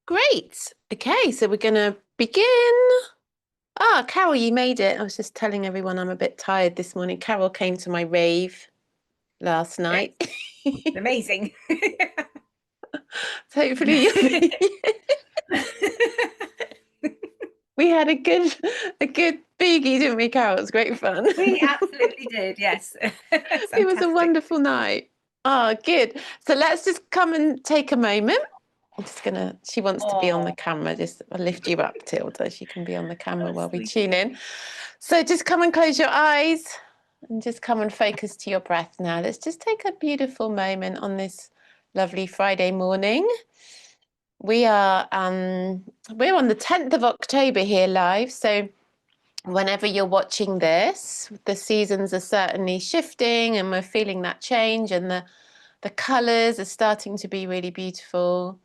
Great. Okay, so we're going to begin. Ah, Carol, you made it. I was just telling everyone I'm a bit tired this morning. Carol came to my rave last Great. night. Amazing. So hopefully we had a good boogie, didn't we, Carol? It was great fun. We absolutely did, yes. It's It was a fantastic. wonderful night. Oh, good. So let's just come and take a moment. She wants to be on the Oh, camera. Just I'll lift you up, Tilda. She can be on the camera while we tune sweetie. in. So just come and close your eyes and just come and focus to your breath now. Let's just take a beautiful moment on this lovely Friday morning. We are we're on the 10th of October here live. So whenever you're watching this, the seasons are certainly shifting and we're feeling that change and the colours are starting to be really beautiful.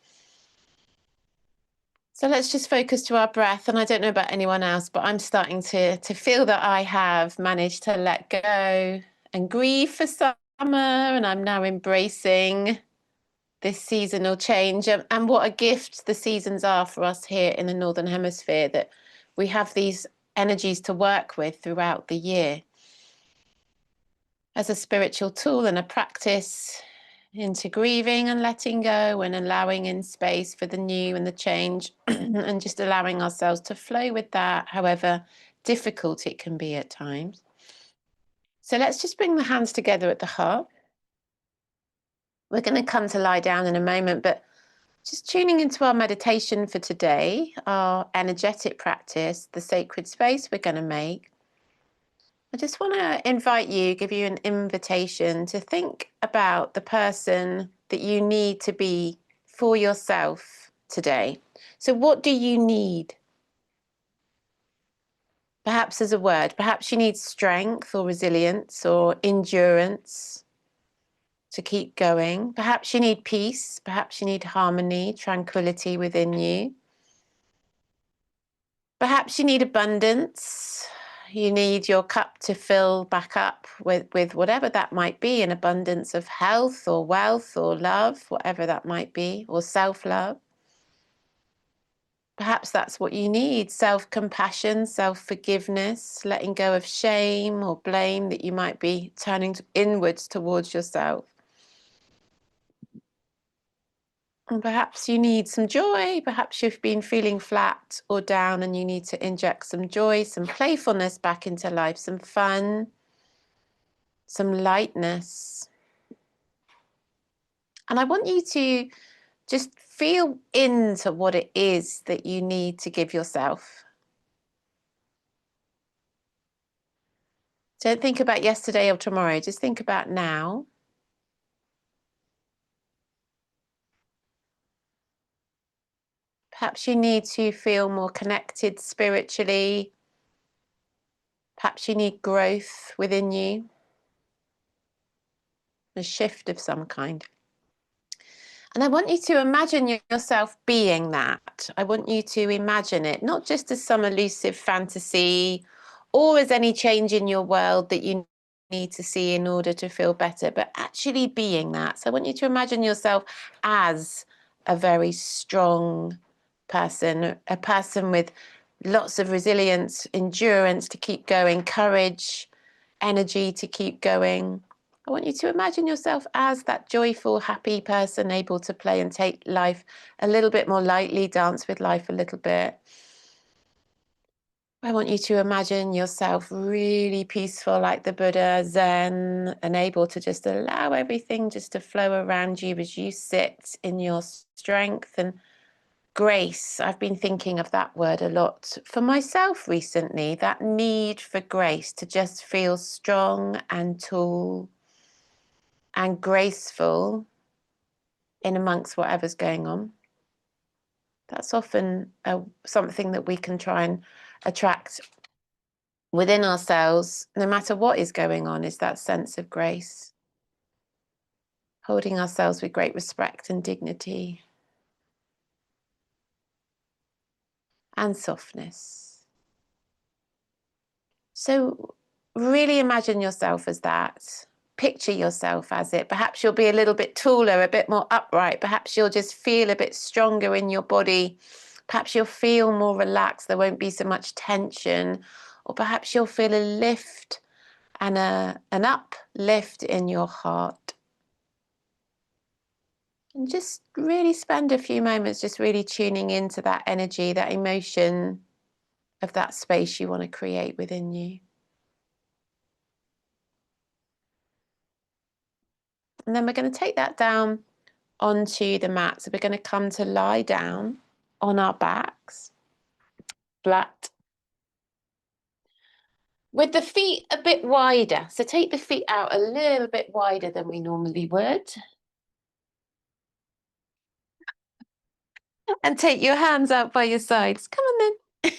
So let's just focus to our breath. And I don't know about anyone else, but I'm starting to feel that I have managed to let go and grieve for summer. And I'm now embracing this seasonal change. And what a gift the seasons are for us here in the Northern Hemisphere, that we have these energies to work with throughout the year as a spiritual tool and a practice into grieving and letting go and allowing in space for the new and the change and just allowing ourselves to flow with that, however difficult it can be at times. So let's just bring the hands together at the heart. We're going to come to lie down in a moment, but just tuning into our meditation for today, our energetic practice, the sacred space we're going to make. I just want to give you an invitation to think about the person that you need to be for yourself today. So, what do you need? Perhaps as a word, perhaps you need strength or resilience or endurance to keep going. Perhaps you need peace. Perhaps you need harmony, tranquility within you. Perhaps you need abundance. You need your cup to fill back up with whatever that might be, an abundance of health or wealth or love, whatever that might be, or self-love. Perhaps that's what you need, self-compassion, self-forgiveness, letting go of shame or blame that you might be turning inwards towards yourself. And perhaps you need some joy. Perhaps you've been feeling flat or down and you need to inject some joy, some playfulness back into life, some fun, some lightness. And I want you to just feel into what it is that you need to give yourself. Don't think about yesterday or tomorrow. Just think about now. Perhaps you need to feel more connected spiritually. Perhaps you need growth within you, a shift of some kind. And I want you to imagine yourself being that. I want you to imagine it, not just as some elusive fantasy or as any change in your world that you need to see in order to feel better, but actually being that. So I want you to imagine yourself as a very strong person, a person with lots of resilience, endurance to keep going, courage, energy to keep going. I want you to imagine yourself as that joyful, happy person able to play and take life a little bit more lightly, dance with life a little bit. I want you to imagine yourself really peaceful, like the Buddha, Zen, and able to just allow everything just to flow around you as you sit in your strength and grace. I've been thinking of that word a lot for myself recently, that need for grace to just feel strong and tall and graceful in amongst whatever's going on. That's often something that we can try and attract within ourselves, no matter what is going on, is that sense of grace, holding ourselves with great respect and dignity and softness. So really imagine yourself as that, picture yourself as it. Perhaps you'll be a little bit taller, a bit more upright. Perhaps you'll just feel a bit stronger in your body. Perhaps you'll feel more relaxed. There won't be so much tension. Or perhaps you'll feel a lift and an uplift in your heart. And just really spend a few moments just really tuning into that energy, that emotion of that space you want to create within you. And then we're going to take that down onto the mat. So we're going to come to lie down on our backs, flat, with the feet a bit wider. So take the feet out a little bit wider than we normally would. And take your hands out by your sides. Come on then.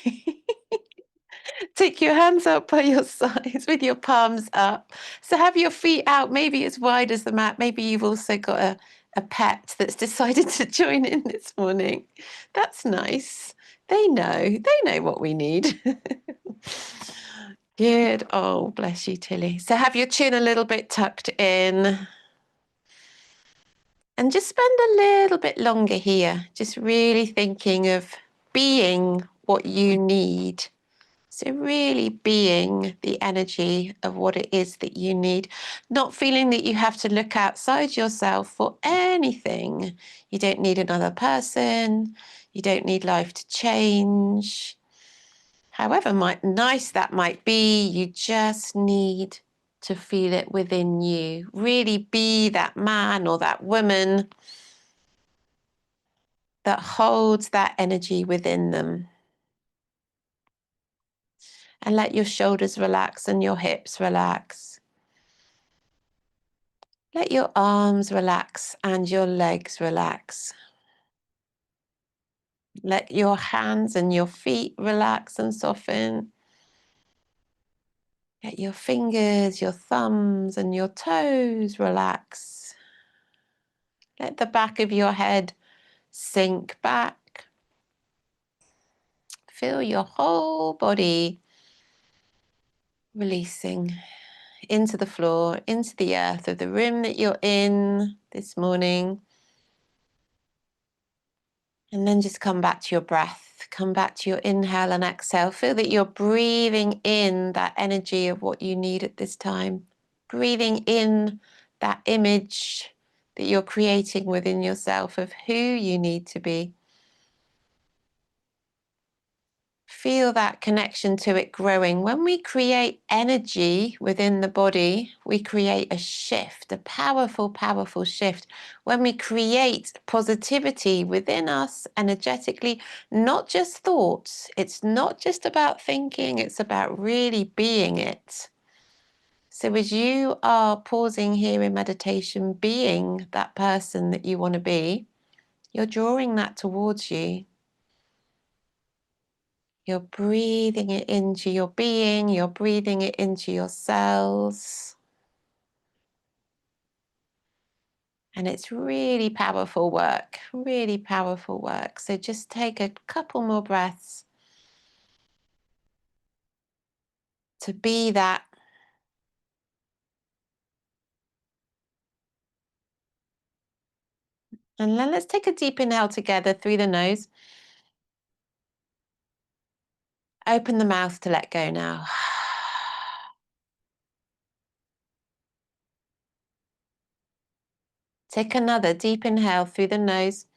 Take your hands out by your sides with your palms up. So have your feet out, maybe as wide as the mat. Maybe you've also got a pet that's decided to join in this morning. That's nice. They know what we need. Good. Oh, bless you, Tilly. So have your chin a little bit tucked in. And just spend a little bit longer here, just really thinking of being what you need. So really being the energy of what it is that you need, not feeling that you have to look outside yourself for anything. You don't need another person. You don't need life to change. However nice that might be, you just need to feel it within you. Really be that man or that woman that holds that energy within them. And let your shoulders relax and your hips relax. Let your arms relax and your legs relax. Let your hands and your feet relax and soften. Let your fingers, your thumbs and your toes relax. Let the back of your head sink back. Feel your whole body releasing into the floor, into the earth of the room that you're in this morning. And then just come back to your breath. Come back to your inhale and exhale. Feel that you're breathing in that energy of what you need at this time. Breathing in that image that you're creating within yourself of who you need to be. Feel that connection to it growing. When we create energy within the body, we create a shift, a powerful, powerful shift. When we create positivity within us energetically, not just thoughts, it's not just about thinking, it's about really being it. So as you are pausing here in meditation, being that person that you want to be, you're drawing that towards you. You're breathing it into your being, you're breathing it into your cells. And it's really powerful work, really powerful work. So just take a couple more breaths to be that. And then let's take a deep inhale together through the nose. Open the mouth to let go now. Take another deep inhale through the nose.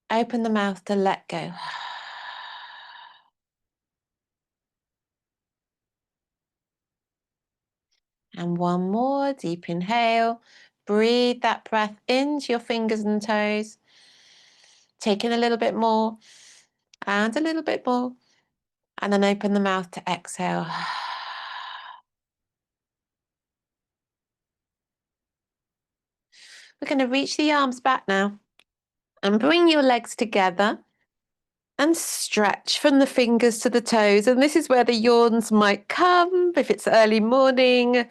Open the mouth to let go. And one more deep inhale. Breathe that breath into your fingers and toes. Take in a little bit more and a little bit more. And then open the mouth to exhale. We're going to reach the arms back now and bring your legs together and stretch from the fingers to the toes. And this is where the yawns might come if it's early morning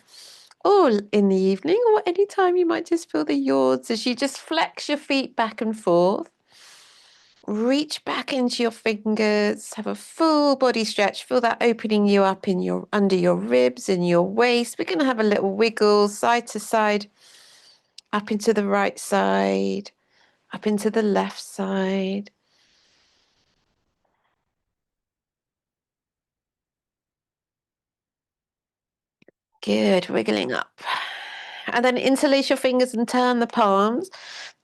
or in the evening or any time you might just feel the yawns as you just flex your feet back and forth. Reach back into your fingers, have a full body stretch. Feel that opening you up in your under your ribs and your waist. We're going to have a little wiggle side to side, up into the right side, up into the left side. Good, wiggling up. And then interlace your fingers and turn the palms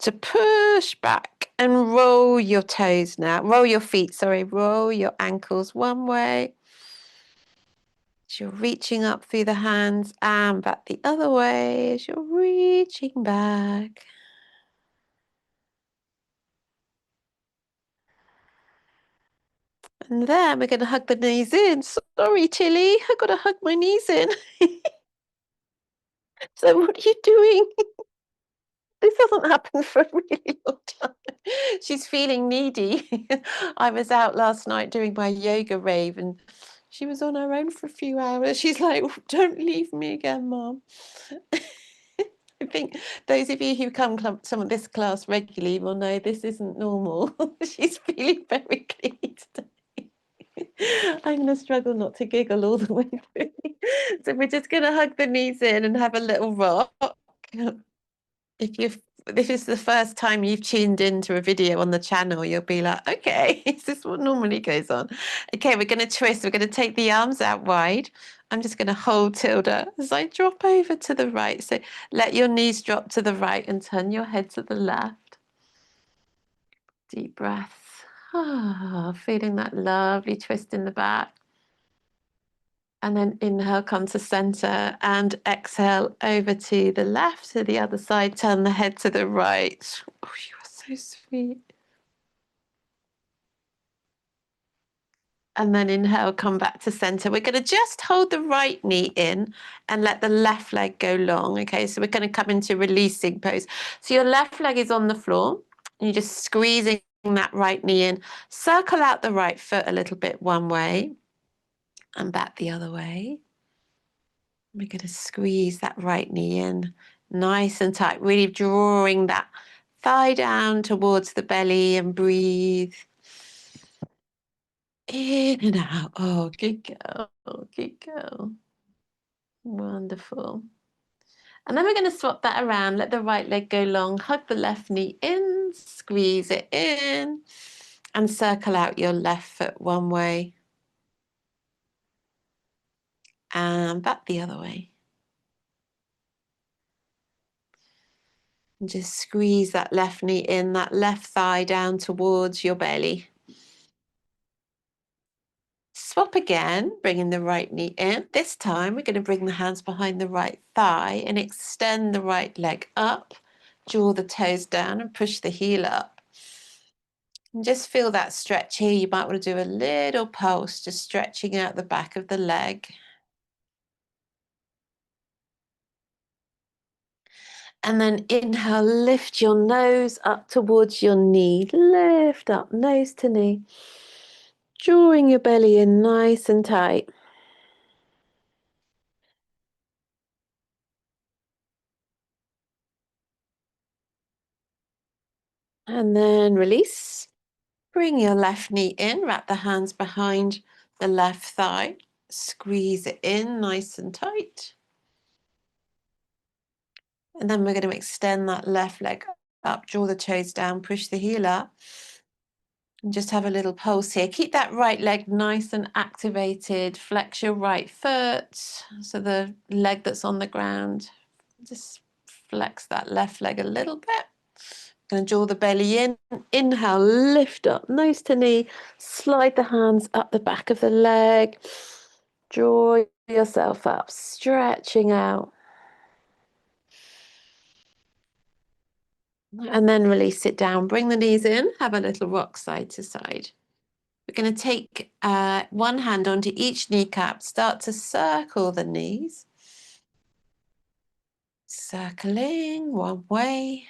to push back and roll your toes now. Roll your feet, sorry, roll your ankles one way. As you're reaching up through the hands and back the other way as you're reaching back. And then we're going to hug the knees in. Sorry, Tilly, I've got to hug my knees in. So what are you doing? This hasn't happened for a really long time. She's feeling needy. I was out last night doing my yoga rave and she was on her own for a few hours. She's like, don't leave me again, Mom. I think those of you who come to some of this class regularly will know this isn't normal. She's feeling very clean today. I'm going to struggle not to giggle all the way through. So we're just going to hug the knees in and have a little rock. If is the first time you've tuned into a video on the channel, you'll be like, okay, is this what normally goes on? Okay, we're going to twist. We're going to take the arms out wide. I'm just going to hold Tilda as I drop over to the right. So let your knees drop to the right and turn your head to the left. Deep breath. Ah, feeling that lovely twist in the back. And then inhale, come to center and exhale over to the left, to the other side. Turn the head to the right. Oh, you are so sweet. And then inhale, come back to center. We're going to just hold the right knee in and let the left leg go long. Okay, so we're going to come into releasing pose. So your left leg is on the floor. And you're just squeezing that right knee in. Circle out the right foot a little bit one way and back the other way. We're going to squeeze that right knee in nice and tight, really drawing that thigh down towards the belly and breathe in and out. Oh, good girl. Good girl. Wonderful. And then we're going to swap that around. Let the right leg go long. Hug the left knee in. Squeeze it in. And circle out your left foot one way. And back the other way. And just squeeze that left knee in, that left thigh down towards your belly. Swap again, bringing the right knee in. This time we're going to bring the hands behind the right thigh and extend the right leg up. Draw the toes down and push the heel up. And just feel that stretch here. You might want to do a little pulse, just stretching out the back of the leg. And then inhale, lift your nose up towards your knee. Lift up, nose to knee. Drawing your belly in nice and tight. And then release. Bring your left knee in, wrap the hands behind the left thigh. Squeeze it in nice and tight. And then we're going to extend that left leg up, draw the toes down, push the heel up. And just have a little pulse here. Keep that right leg nice and activated. Flex your right foot. So the leg that's on the ground, just flex that left leg a little bit. Going to draw the belly in. Inhale, lift up, nose to knee. Slide the hands up the back of the leg. Draw yourself up, stretching out. And then release it down. Bring the knees in. Have a little rock side to side. We're going to take one hand onto each kneecap. Start to circle the knees. Circling one way.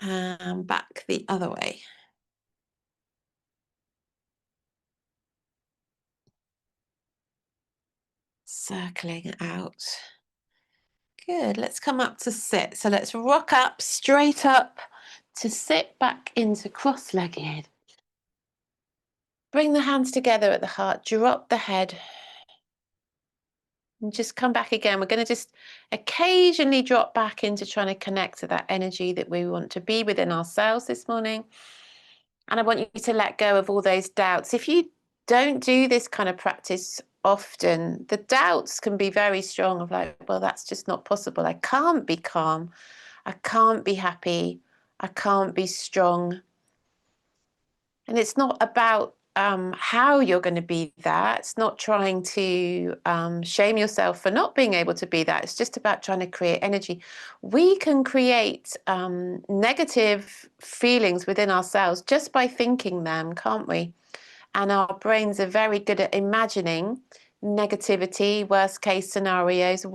And back the other way. Circling out. Good. Let's come up to sit. So let's rock up, straight up to sit back into cross-legged. Bring the hands together at the heart, drop the head, and just come back again. We're going to just occasionally drop back into trying to connect to that energy that we want to be within ourselves this morning. And I want you to let go of all those doubts. If you don't do this kind of practice often, the doubts can be very strong of like, well, that's just not possible. I can't be calm. I can't be happy. I can't be strong. And it's not about how you're going to be that. It's not trying to shame yourself for not being able to be that. It's just about trying to create energy. We can create negative feelings within ourselves just by thinking them, can't we? And our brains are very good at imagining negativity, worst case scenarios,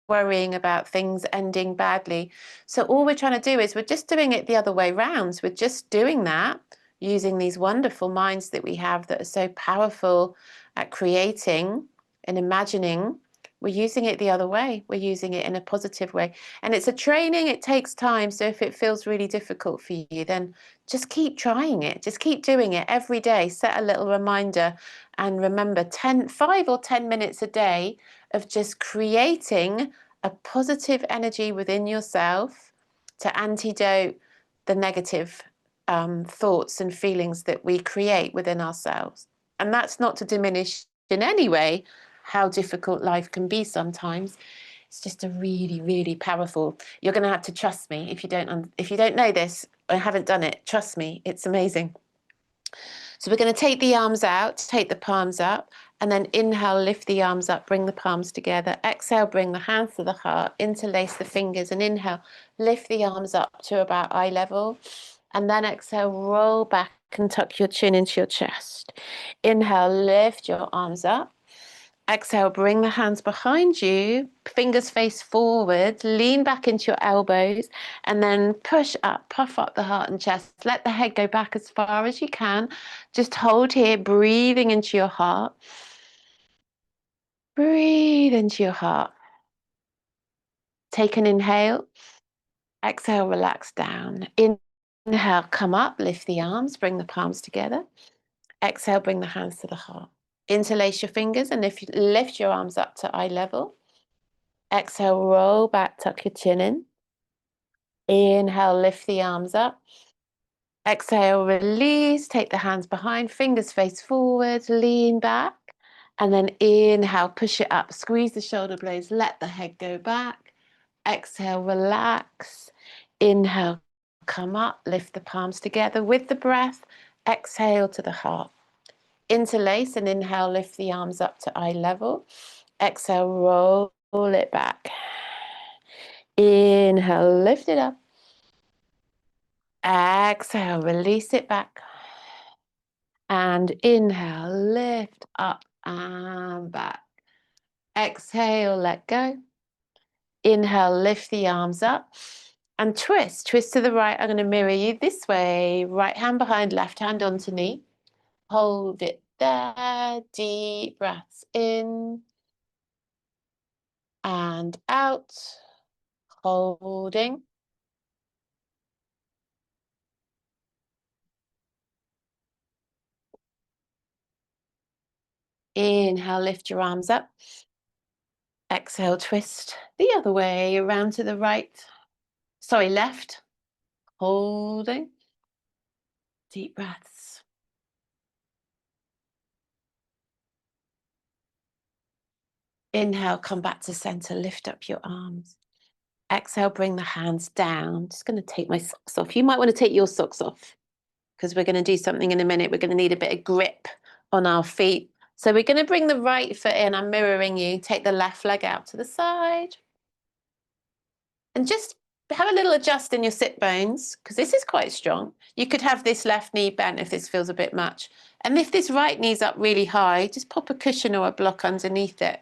worrying about things ending badly. So all we're trying to do is we're just doing it the other way round. We're just doing that using these wonderful minds that we have that are so powerful at creating and imagining. We're using it the other way. We're using it in a positive way. And it's a training, it takes time. So if it feels really difficult for you, then just keep trying it. Just keep doing it every day. Set a little reminder and remember 5 or 10 minutes a day of just creating a positive energy within yourself to antidote the negative thoughts and feelings that we create within ourselves. And that's not to diminish in any way how difficult life can be sometimes. It's just a really, really powerful. You're going to have to trust me if you don't know this or haven't done it. Trust me, it's amazing. So we're going to take the arms out, take the palms up, and then inhale, lift the arms up, bring the palms together. Exhale, bring the hands to the heart, interlace the fingers, and inhale, lift the arms up to about eye level. And then exhale, roll back and tuck your chin into your chest. Inhale, lift your arms up. Exhale, bring the hands behind you, fingers face forward, lean back into your elbows, and then push up, puff up the heart and chest. Let the head go back as far as you can. Just hold here, breathing into your heart. Breathe into your heart. Take an inhale. Exhale, relax down. Inhale, come up, lift the arms, bring the palms together. Exhale, bring the hands to the heart. Interlace your fingers and if you lift your arms up to eye level. Exhale, roll back, tuck your chin in. Inhale, lift the arms up. Exhale, release, take the hands behind, fingers face forward, lean back. And then inhale, push it up, squeeze the shoulder blades, let the head go back. Exhale, relax. Inhale, come up, lift the palms together with the breath. Exhale to the heart. Interlace and inhale, lift the arms up to eye level. Exhale, roll it back. Inhale, lift it up. Exhale, release it back. And inhale, lift up and back. Exhale, let go. Inhale, lift the arms up. And twist to the right. I'm going to mirror you this way. Right hand behind, left hand onto knee. Hold it there. Deep breaths in and out. Holding. Inhale, lift your arms up. Exhale, twist the other way around to the right. Sorry, left. Holding. Deep breaths. Inhale, come back to center, lift up your arms. Exhale, bring the hands down. Just going to take my socks off. You might want to take your socks off because we're going to do something in a minute. We're going to need a bit of grip on our feet. So we're going to bring the right foot in. I'm mirroring you. Take the left leg out to the side. And just have a little adjust in your sit bones because this is quite strong. You could have this left knee bent if this feels a bit much. And if this right knee's up really high, just pop a cushion or a block underneath it.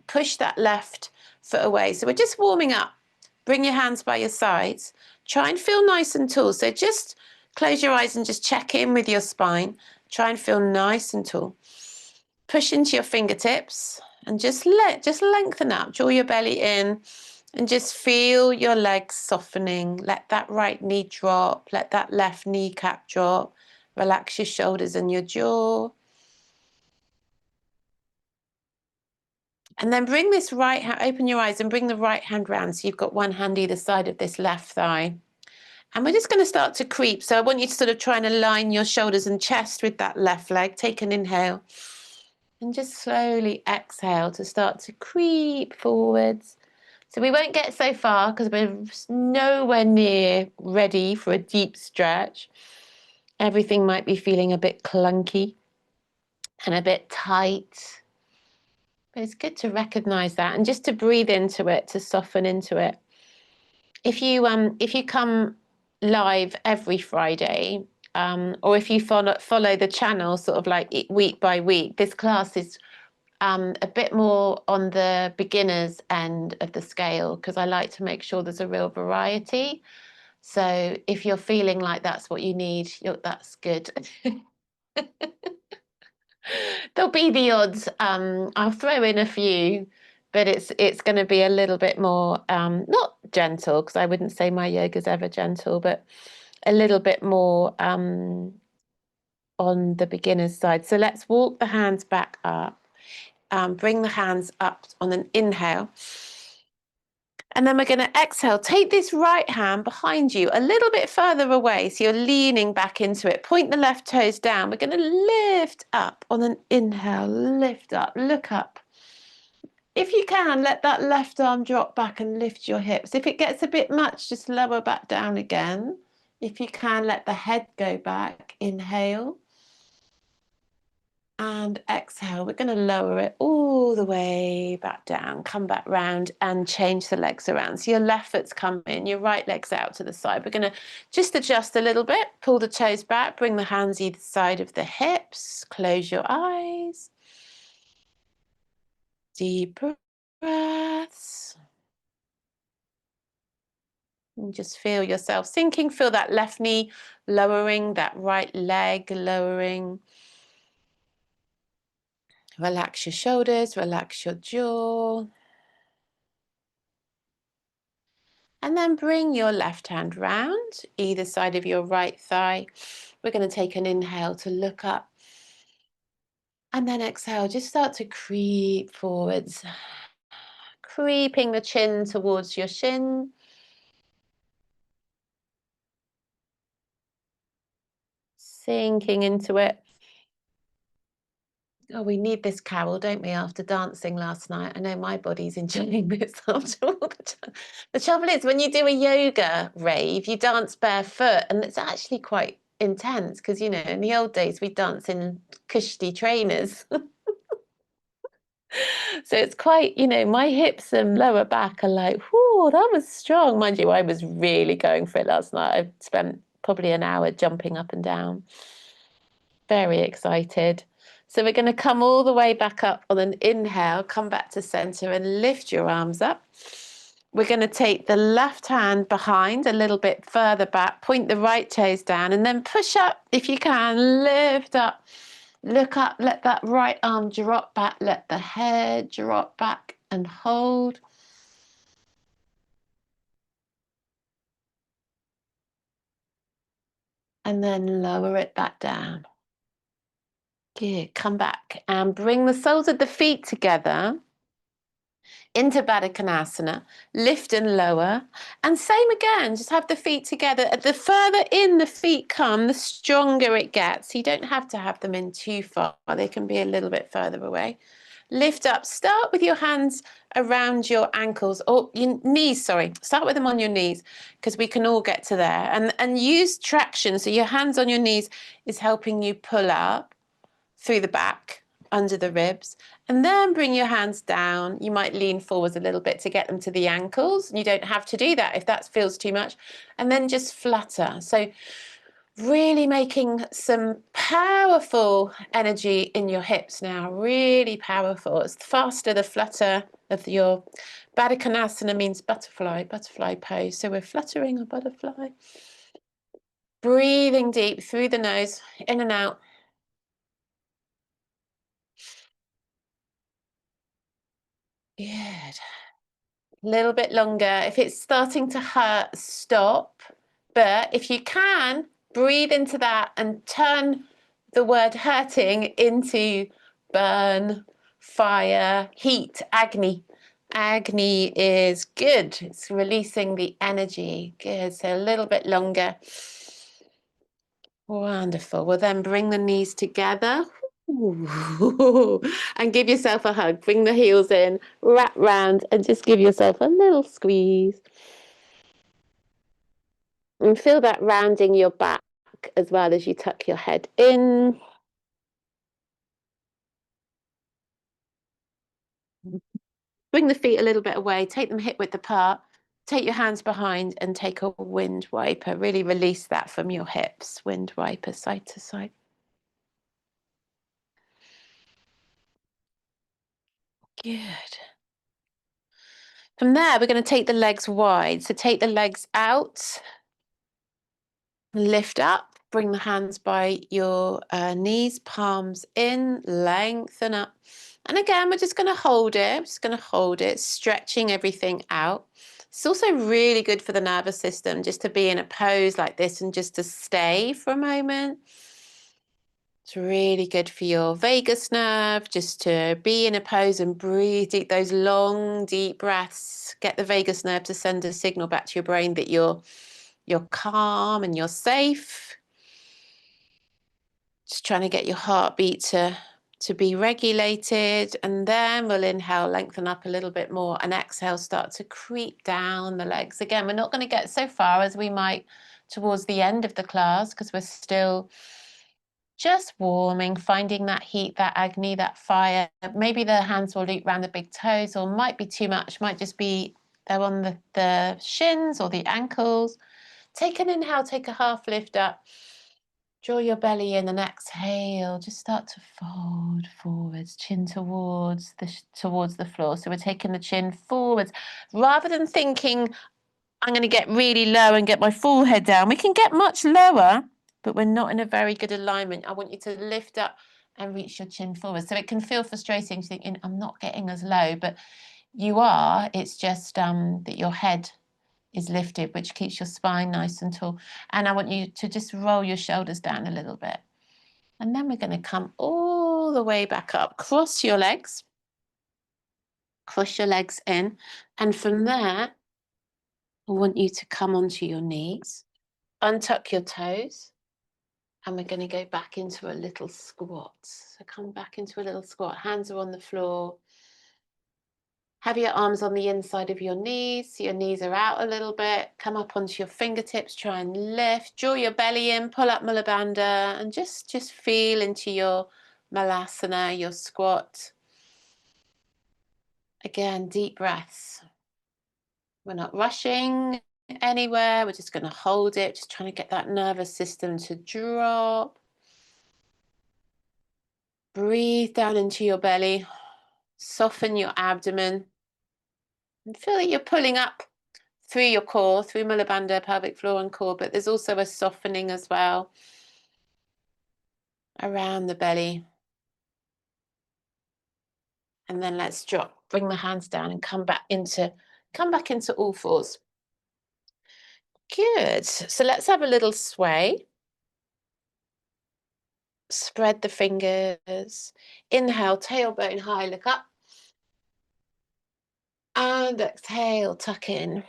Push that left foot away. So we're just warming up. Bring your hands by your sides. Try and feel nice and tall. So just close your eyes and just check in with your spine. Try and feel nice and tall. Push into your fingertips and just lengthen up. Draw your belly in And just feel your legs softening. Let that right knee drop. Let that left kneecap drop. Relax your shoulders and your jaw. And then bring this right hand, open your eyes and bring the right hand round. So you've got one hand either side of this left thigh. And we're just going to start to creep. So I want you to sort of try and align your shoulders and chest with that left leg. Take an inhale. And just slowly exhale to start to creep forwards. So we won't get so far because we're nowhere near ready for a deep stretch. Everything might be feeling a bit clunky and a bit tight. But it's good to recognize that and just to breathe into it, to soften into it. If you come live every Friday, or if you follow the channel sort of like week by week, this class is a bit more on the beginners end of the scale because I like to make sure there's a real variety. So if you're feeling like that's what you need, that's good. There'll be the odds. I'll throw in a few, but it's going to be a little bit more not gentle because I wouldn't say my yoga's ever gentle, but a little bit more on the beginner's side. So let's walk the hands back up. Bring the hands up on an inhale. And then we're going to exhale. Take this right hand behind you a little bit further away. So you're leaning back into it. Point the left toes down. We're going to lift up on an inhale. Lift up. Look up. If you can, let that left arm drop back and lift your hips. If it gets a bit much, just lower back down again. If you can, let the head go back. Inhale. And exhale. We're going to lower it all the way back down. Come back round and change the legs around. So your left foot's come in, your right leg's out to the side. We're going to just adjust a little bit. Pull the toes back. Bring the hands either side of the hips. Close your eyes. Deep breaths. And just feel yourself sinking. Feel that left knee lowering, that right leg lowering. Relax your shoulders, relax your jaw. And then bring your left hand round, either side of your right thigh. We're going to take an inhale to look up. And then exhale, just start to creep forwards. Creeping the chin towards your shin. Sinking into it. Oh, we need this, Carol, don't we, after dancing last night? I know my body's enjoying this after all the time. The trouble is, when you do a yoga rave, you dance barefoot, and it's actually quite intense because, you know, in the old days, we dance in cushy trainers. So it's quite, you know, my hips and lower back are like, whoo, that was strong. Mind you, I was really going for it last night. I spent probably an hour jumping up and down. Very excited. So we're going to come all the way back up on an inhale, come back to center and lift your arms up. We're going to take the left hand behind a little bit further back, point the right toes down, and then push up if you can, lift up, look up, let that right arm drop back, let the head drop back and hold. And then lower it back down. Good. Come back and bring the soles of the feet together into Baddha Konasana, lift and lower, and same again, just have the feet together. The further in the feet come, the stronger it gets. You don't have to have them in too far. They can be a little bit further away. Lift up, start with your hands around your ankles, or your knees, sorry. Start with them on your knees, because we can all get to there. And use traction, so your hands on your knees is helping you pull up through the back, under the ribs, and then bring your hands down. You might lean forwards a little bit to get them to the ankles. You don't have to do that if that feels too much. And then just flutter. So really making some powerful energy in your hips now, really powerful. It's faster the flutter of your Baddha Konasana means butterfly pose. So we're fluttering a butterfly. Breathing deep through the nose, in and out. Good. A little bit longer. If it's starting to hurt, stop. But if you can, breathe into that and turn the word hurting into burn, fire, heat, agony. Agony is good. It's releasing the energy. Good. So a little bit longer. Wonderful. Well, then bring the knees together. Ooh. And give yourself a hug. Bring the heels in, wrap round, and just give yourself a little squeeze. And feel that rounding your back as well as you tuck your head in. Bring the feet a little bit away, take them hip width apart. Take your hands behind and take a wind wiper. Really release that from your hips. Wind wiper side to side. Good. From there, we're going to take the legs wide. So take the legs out, lift up, bring the hands by your knees, palms in, lengthen up. And again, we're just going to hold it. Just going to hold it, stretching everything out. It's also really good for the nervous system just to be in a pose like this and just to stay for a moment. It's really good for your vagus nerve just to be in a pose and breathe deep, those long, deep breaths. Get the vagus nerve to send a signal back to your brain that you're calm and you're safe. Just trying to get your heartbeat to be regulated. And then we'll inhale, lengthen up a little bit more, and exhale, start to creep down the legs. Again, we're not going to get so far as we might towards the end of the class because we're still just warming, finding that heat, that agony, that fire. Maybe the hands will loop around the big toes, or might be too much, might just be they're on the shins or the ankles. Take an inhale, take a half lift up. Draw your belly in and exhale. Just start to fold forwards, chin towards the floor. So we're taking the chin forwards. Rather than thinking, I'm going to get really low and get my forehead down, we can get much lower, but we're not in a very good alignment. I want you to lift up and reach your chin forward. So it can feel frustrating to think, I'm not getting as low, but you are. It's just that your head is lifted, which keeps your spine nice and tall. And I want you to just roll your shoulders down a little bit. And then we're going to come all the way back up. Cross your legs. Cross your legs in. And from there, I want you to come onto your knees. Untuck your toes. And we're going to go back into a little squat. So come back into a little squat. Hands are on the floor. Have your arms on the inside of your knees. So your knees are out a little bit. Come up onto your fingertips. Try and lift. Draw your belly in. Pull up Mula Bandha. And just feel into your Malasana, your squat. Again, deep breaths. We're not rushing anywhere. We're just going to hold it. Just trying to get that nervous system to drop. Breathe down into your belly. Soften your abdomen. And feel that you're pulling up through your core, through Mula Bandha, pelvic floor and core, but there's also a softening as well around the belly. And then let's drop, bring the hands down and come back into all fours. Good. So let's have a little sway. Spread the fingers. Inhale, tailbone high, look up. And exhale, tuck in.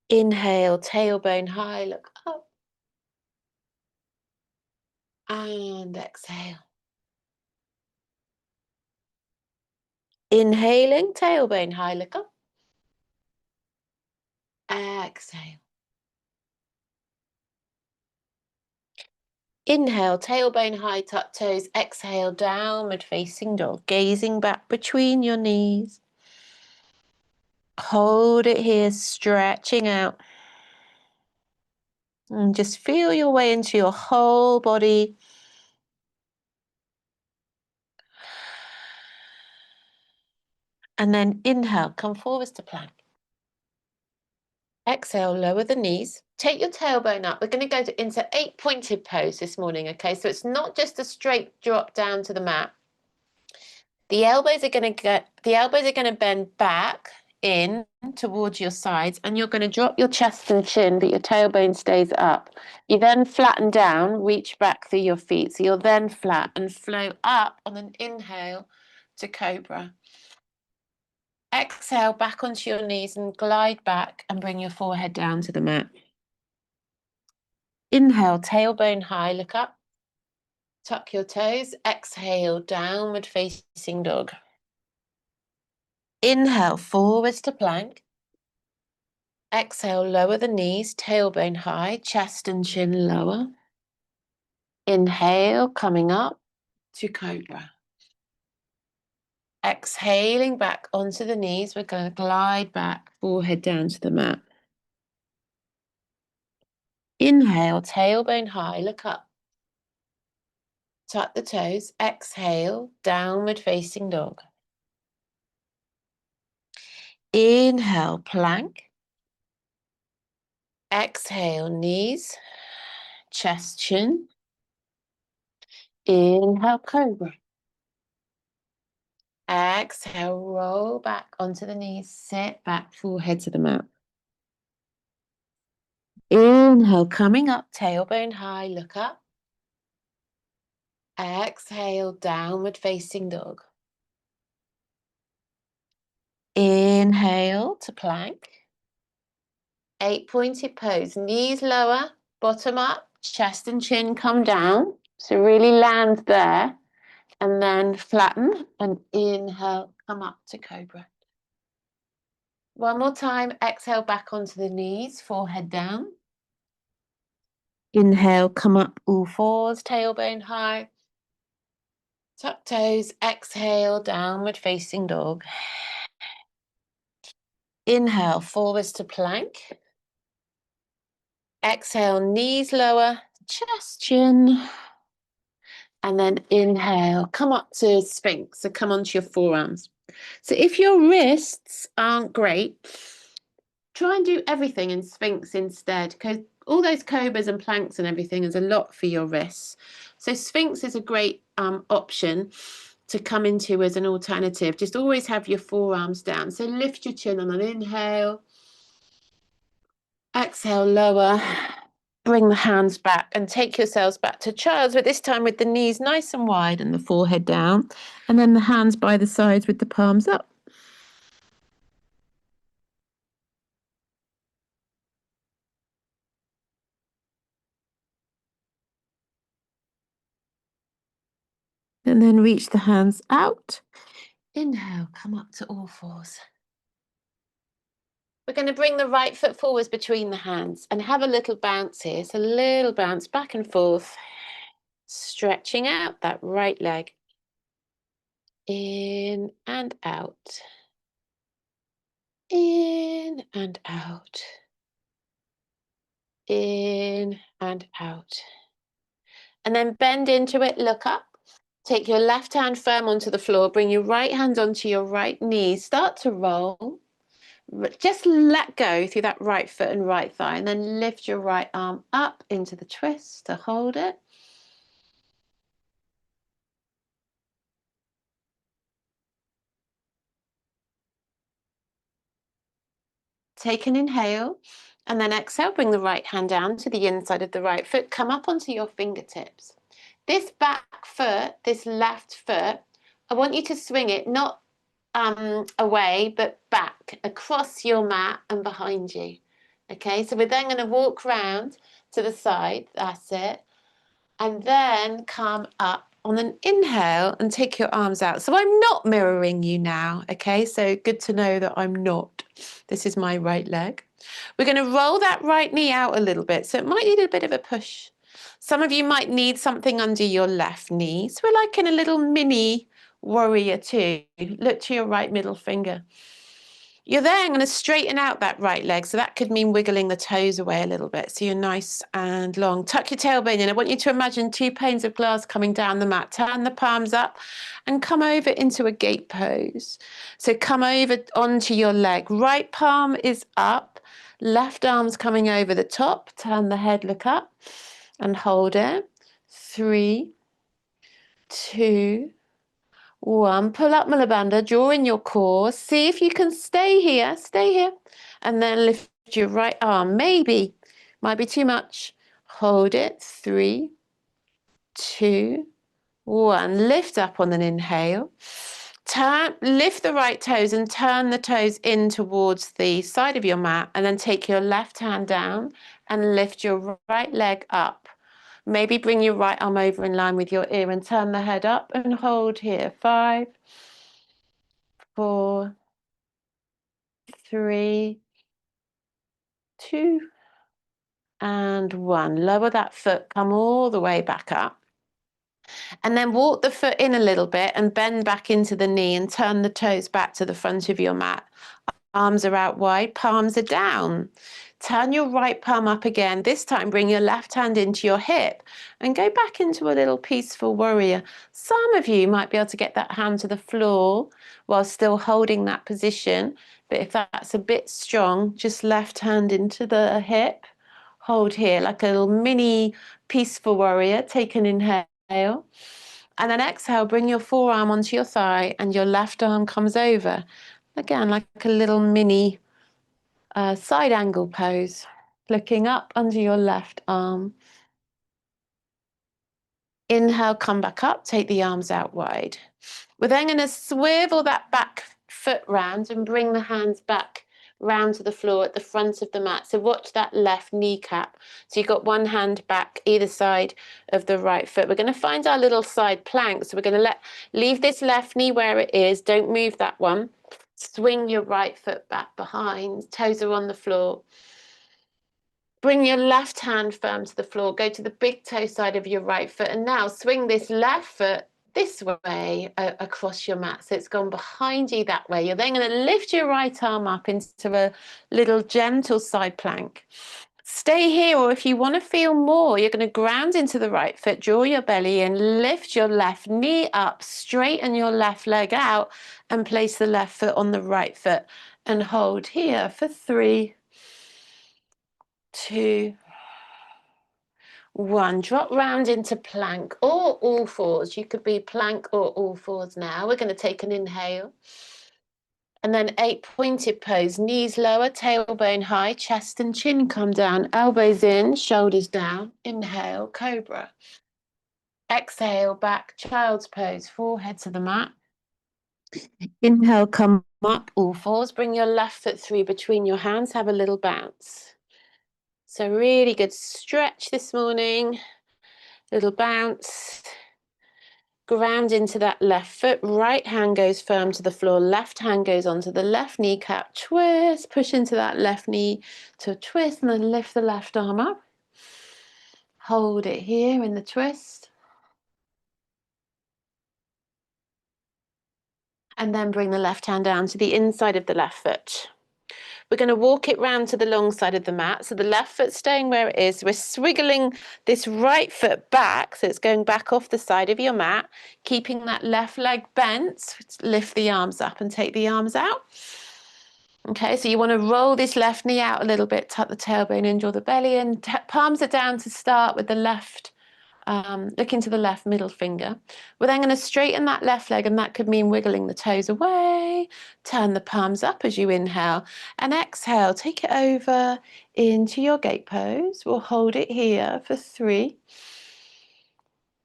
Inhale, tailbone high, look up. And exhale. Inhaling, tailbone high, look up. Exhale. Inhale, tailbone high, tuck toes. Exhale, downward facing dog, gazing back between your knees. Hold it here, stretching out. And just feel your way into your whole body. And then inhale, come forwards to plank. Exhale, lower the knees. Take your tailbone up. We're going to go into 8 pointed pose this morning, okay? So it's not just a straight drop down to the mat. The elbows are going to bend back in towards your sides, and you're going to drop your chest and chin, but your tailbone stays up. You then flatten down, reach back through your feet. So you'll then flat and flow up on an inhale to cobra. Exhale back onto your knees and glide back and bring your forehead down to the mat. Inhale, tailbone high, look up. Tuck your toes. Exhale, downward facing dog. Inhale, forwards to plank. Exhale, lower the knees, tailbone high, chest and chin lower. Inhale, coming up to cobra. Exhaling back onto the knees, we're going to glide back, forehead down to the mat. Inhale, tailbone high, look up. Tuck the toes. Exhale, downward facing dog. Inhale, plank. Exhale, knees, chest, chin. Inhale, cobra. Exhale, roll back onto the knees, sit back, forehead to the mat. Inhale, coming up, tailbone high, look up. Exhale, downward facing dog. Inhale to plank. 8-pointed pose, knees lower, bottom up, chest and chin come down. So really land there and then flatten and inhale, come up to cobra. One more time, exhale back onto the knees, forehead down. Inhale, come up all fours, tailbone high. Tuck toes, exhale, downward facing dog. Inhale, forwards to plank. Exhale, knees lower, chest, chin. And then inhale, come up to Sphinx. So come onto your forearms. So if your wrists aren't great, try and do everything in Sphinx instead, because all those cobras and planks and everything is a lot for your wrists. So Sphinx is a great option to come into as an alternative. Just always have your forearms down. So lift your chin on an inhale. Exhale, lower. Bring the hands back and take yourselves back to child's, but this time with the knees nice and wide and the forehead down. And then the hands by the sides with the palms up. And then reach the hands out. Inhale, come up to all fours. We're going to bring the right foot forwards between the hands and have a little bounce here. So a little bounce back and forth, stretching out that right leg. In and out. In and out. In and out. And then bend into it, look up. Take your left hand firm onto the floor. Bring your right hand onto your right knee. Start to roll. Just let go through that right foot and right thigh, and then lift your right arm up into the twist to hold it. Take an inhale, and then exhale. Bring the right hand down to the inside of the right foot. Come up onto your fingertips. This back foot, this left foot, I want you to swing it, not away, but back across your mat and behind you. Okay, so we're then going to walk round to the side. That's it. And then come up on an inhale and take your arms out. So I'm not mirroring you now. Okay, so good to know that I'm not. This is my right leg. We're going to roll that right knee out a little bit. So it might need a bit of a push. Some of you might need something under your left knee. So we're like in a little mini warrior two. Look to your right middle finger. You're then going to straighten out that right leg. So that could mean wiggling the toes away a little bit. So you're nice and long. Tuck your tailbone in. I want you to imagine 2 panes of glass coming down the mat. Turn the palms up and come over into a gate pose. So come over onto your leg. Right palm is up. Left arm's coming over the top. Turn the head, look up and hold it. 3, 2, One, pull up Mula Bandha, draw in your core. See if you can stay here, and then lift your right arm. Maybe, might be too much. Hold it. 3, 2, 1. Lift up on an inhale. Lift the right toes and turn the toes in towards the side of your mat, and then take your left hand down and lift your right leg up. Maybe bring your right arm over in line with your ear and turn the head up and hold here. 5, 4, 3, 2, and 1. Lower that foot, come all the way back up. And then walk the foot in a little bit and bend back into the knee and turn the toes back to the front of your mat. Arms are out wide, palms are down. Turn your right palm up again. This time, bring your left hand into your hip and go back into a little peaceful warrior. Some of you might be able to get that hand to the floor while still holding that position. But if that's a bit strong, just left hand into the hip. Hold here like a little mini peaceful warrior. Take an inhale. And then exhale, bring your forearm onto your thigh and your left arm comes over. Again, like a little mini side angle pose, looking up under your left arm. Inhale, come back up, take the arms out wide. We're then going to swivel that back foot round and bring the hands back round to the floor at the front of the mat. So watch that left kneecap. So you've got one hand back either side of the right foot. We're going to find our little side plank. So we're going to leave this left knee where it is. Don't move that one. Swing your right foot back behind. Toes are on the floor. Bring your left hand firm to the floor. Go to the big toe side of your right foot. And now swing this left foot this way across your mat. So it's gone behind you that way. You're then going to lift your right arm up into a little gentle side plank. Stay here, or if you want to feel more, you're going to ground into the right foot, draw your belly in, lift your left knee up, straighten your left leg out, and place the left foot on the right foot. And hold here for 3, 2, 1. Drop round into plank or all fours. You could be plank or all fours now. We're going to take an inhale. And then 8 pointed pose, knees lower, tailbone high, chest and chin come down, elbows in, shoulders down. Inhale, cobra. Exhale, back, child's pose, forehead to the mat. Inhale, come up, all fours. Bring your left foot through between your hands, have a little bounce. So really good stretch this morning. Little bounce. Ground into that left foot. Right hand goes firm to the floor. Left hand goes onto the left kneecap. Twist. Push into that left knee to a twist and then lift the left arm up. Hold it here in the twist. And then bring the left hand down to the inside of the left foot. We're going to walk it round to the long side of the mat. So the left foot staying where it is. We're swiggling this right foot back. So it's going back off the side of your mat. Keeping that left leg bent. Lift the arms up and take the arms out. Okay, so you want to roll this left knee out a little bit. Tuck the tailbone in, draw the belly in. Palms are down to start with the left. Looking to the left middle finger. We're then going to straighten that left leg, and that could mean wiggling the toes away. Turn the palms up as you inhale, and exhale. Take it over into your gate pose. We'll hold it here for 3,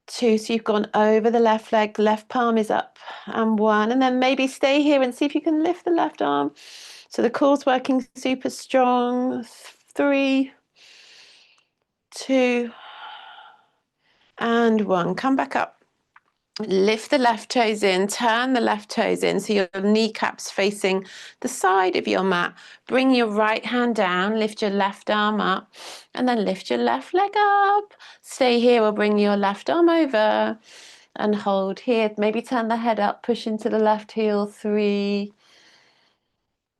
2. So you've gone over the left leg, left palm is up, and 1. And then maybe stay here and see if you can lift the left arm. So the core's working super strong. 3, 2, and 1. Come back up. Lift the left toes in, turn the left toes in so your kneecaps facing the side of your mat. Bring your right hand down, lift your left arm up, and then lift your left leg up. Stay here or bring your left arm over and hold here. Maybe turn the head up, push into the left heel. 3,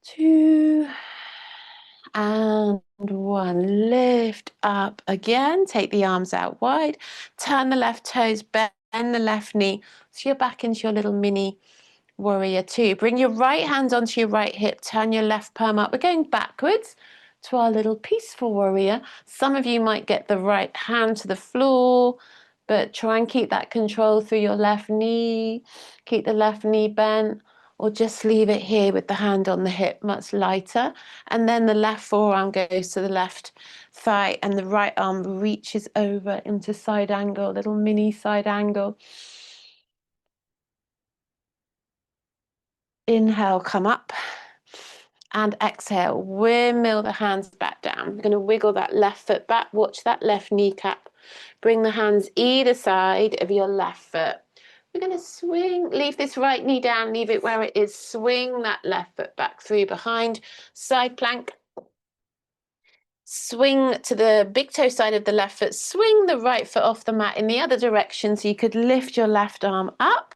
2, and 1. Lift up again. Take the arms out wide. Turn the left toes, bend the left knee. So you're back into your little mini warrior 2. Bring your right hand onto your right hip. Turn your left palm up. We're going backwards to our little peaceful warrior. Some of you might get the right hand to the floor, but try and keep that control through your left knee. Keep the left knee bent, or just leave it here with the hand on the hip, much lighter. And then the left forearm goes to the left thigh and the right arm reaches over into side angle, little mini side angle. Inhale, come up. And exhale, windmill the hands back down. We're going to wiggle that left foot back. Watch that left kneecap. Bring the hands either side of your left foot. We're going to swing, leave this right knee down, leave it where it is. Swing that left foot back through behind. Side plank. Swing to the big toe side of the left foot. Swing the right foot off the mat in the other direction. So you could lift your left arm up.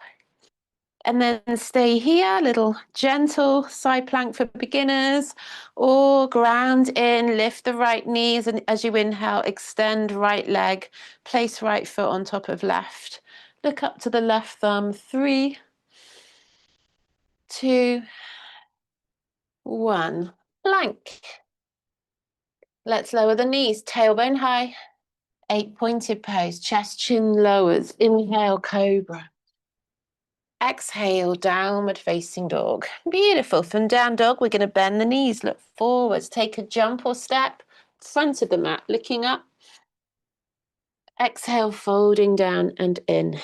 And then stay here, little gentle side plank for beginners, or ground in, lift the right knees, and as you inhale, extend right leg, place right foot on top of left. Look up to the left thumb, 3, 2, 1. Plank. Let's lower the knees, tailbone high, 8 pointed pose, chest chin lowers, inhale, cobra. Exhale, downward facing dog. Beautiful. From down dog, we're going to bend the knees, look forwards, take a jump or step, front of the mat, looking up. Exhale, folding down and in.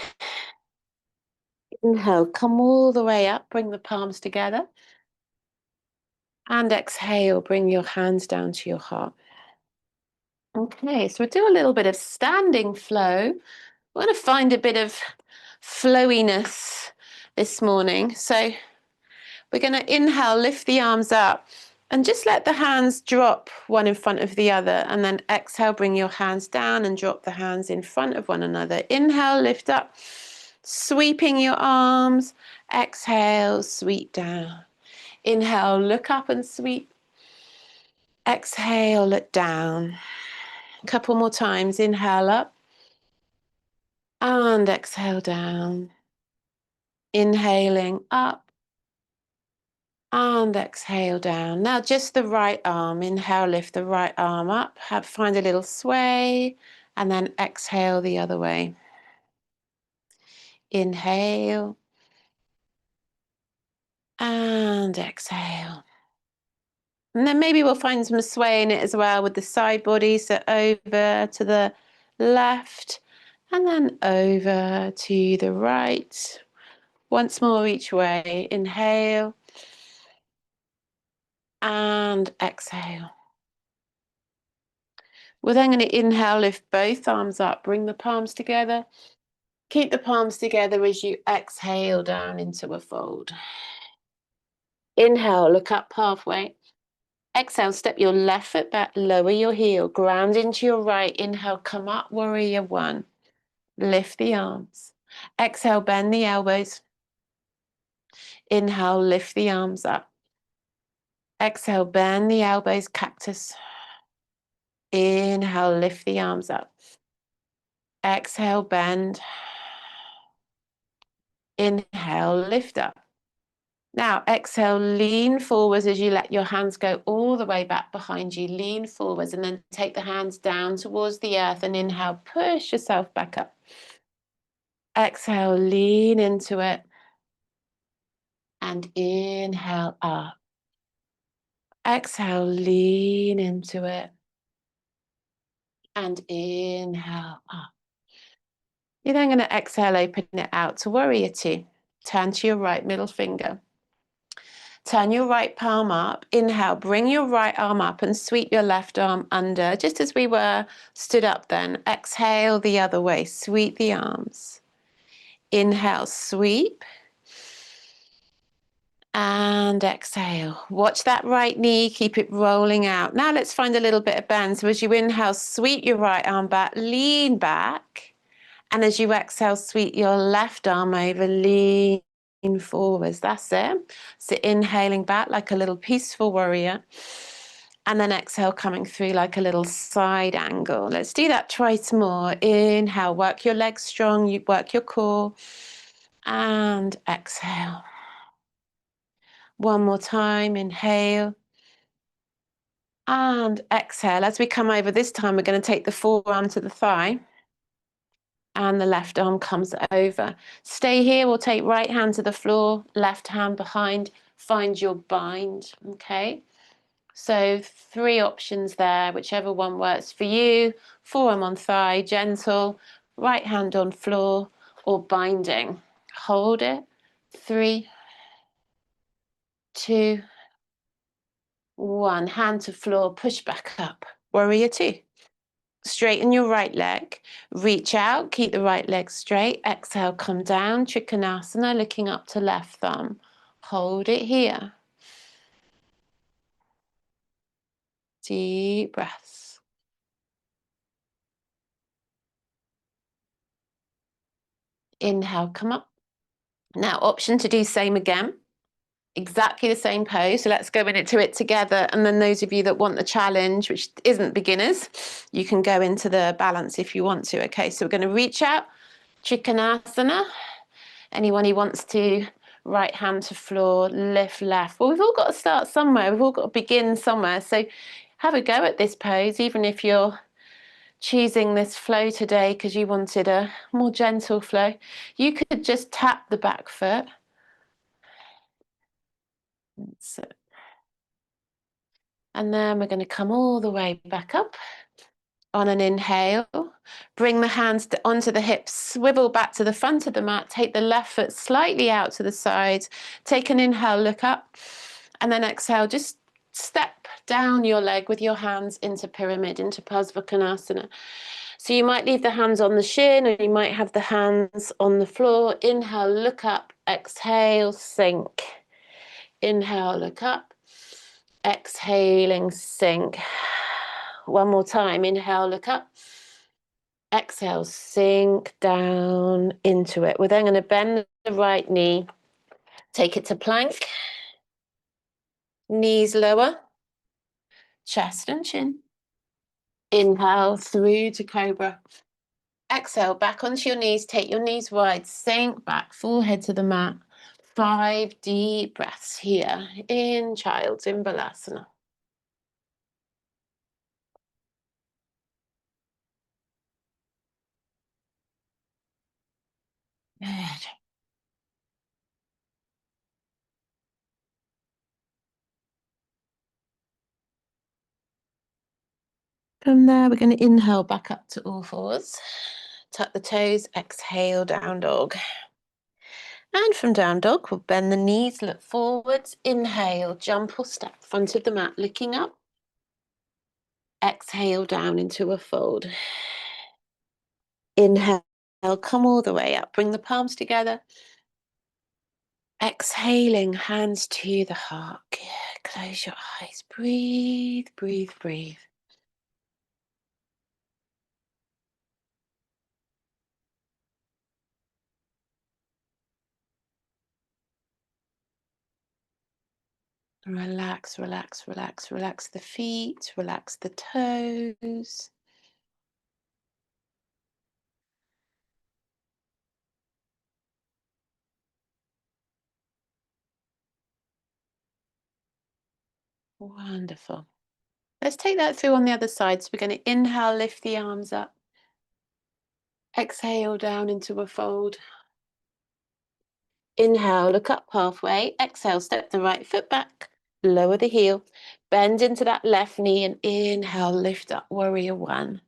Inhale, come all the way up, bring the palms together. And exhale, bring your hands down to your heart. Okay, so we'll do a little bit of standing flow. We're going to find a bit of flowiness this morning. So we're going to inhale, lift the arms up, and just let the hands drop one in front of the other. And then exhale, bring your hands down and drop the hands in front of one another. Inhale, lift up, sweeping your arms. Exhale, sweep down. Inhale, look up and sweep. Exhale, look down. A couple more times. Inhale up and exhale down. Inhaling up and exhale down. Now just the right arm. Inhale, lift the right arm up. Find a little sway and then exhale the other way. Inhale and exhale. And then maybe we'll find some sway in it as well with the side body. So over to the left and then over to the right. Once more each way. Inhale and exhale. We're then going to inhale, lift both arms up, bring the palms together. Keep the palms together as you exhale down into a fold. Inhale, look up halfway. Exhale, step your left foot back, lower your heel, ground into your right. Inhale, come up, warrior one. Lift the arms. Exhale, bend the elbows. Inhale, lift the arms up. Exhale, bend the elbows, cactus. Inhale, lift the arms up. Exhale, bend. Inhale, lift up. Now, exhale, lean forwards as you let your hands go all the way back behind you. Lean forwards and then take the hands down towards the earth and inhale, push yourself back up. Exhale, lean into it and inhale up. Exhale, lean into it and inhale up. You're then going to exhale, open it out to warrior two. Turn to your right middle finger. Turn your right palm up. Inhale, bring your right arm up and sweep your left arm under, just as we were stood up then. Exhale the other way, sweep the arms. Inhale, sweep. And exhale. Watch that right knee, keep it rolling out. Now let's find a little bit of bend. So as you inhale, sweep your right arm back, lean back. And as you exhale, sweep your left arm over, lean forwards. That's it. So inhaling back like a little peaceful warrior. And then exhale, coming through like a little side angle. Let's do that twice more. Inhale, work your legs strong, you work your core. And exhale. One more time, inhale. And exhale. As we come over this time, we're going to take the forearm to the thigh. and the left arm comes over. Stay here or take right hand to the floor, left hand behind, find your bind, okay? So 3 options there, whichever one works for you. Forearm on thigh, gentle, right hand on floor, or binding. Hold it. 3, 2, 1. Hand to floor, push back up. Warrior 2. Straighten your right leg, reach out, keep the right leg straight. Exhale, come down, Trikonasana, looking up to left thumb. Hold it here. Deep breaths. Inhale, come up. Now, option to do same again. Exactly the same pose. So let's go into it together. And then those of you that want the challenge, which isn't beginners, you can go into the balance if you want to. Okay, so we're going to reach out, Trikonasana. Anyone who wants to, right hand to floor, lift left. Well, we've all got to start somewhere. We've all got to begin somewhere. So have a go at this pose, even if you're choosing this flow today because you wanted a more gentle flow. You could just tap the back foot. So, and then we're going to come all the way back up. On an inhale, bring the hands onto the hips, swivel back to the front of the mat, take the left foot slightly out to the side, take an inhale, look up, and then exhale, just step down your leg with your hands into pyramid, into Parsvakonasana. So you might leave the hands on the shin, or you might have the hands on the floor. Inhale, look up, exhale, sink. Inhale, look up, exhaling, sink. One more time, inhale, look up. Exhale, sink down into it. We're then going to bend the right knee, take it to plank, knees lower, chest and chin. Inhale through to cobra. Exhale, back onto your knees, take your knees wide, sink back, forehead to the mat. 5 deep breaths here in Child's in Balasana. Good. From there, we're going to inhale back up to all fours. Tuck the toes, exhale, down dog. And from down dog, we'll bend the knees, look forwards. Inhale, jump or step, front of the mat, looking up. Exhale, down into a fold. Inhale, come all the way up. Bring the palms together. Exhaling, hands to the heart. Close your eyes. Breathe, breathe, breathe. Relax, relax, relax, relax the feet, relax the toes. Wonderful. Let's take that through on the other side. So we're going to inhale, lift the arms up. Exhale down into a fold. Inhale, look up halfway. Exhale, step the right foot back. Lower the heel. Bend into that left knee and inhale, lift up, warrior 1.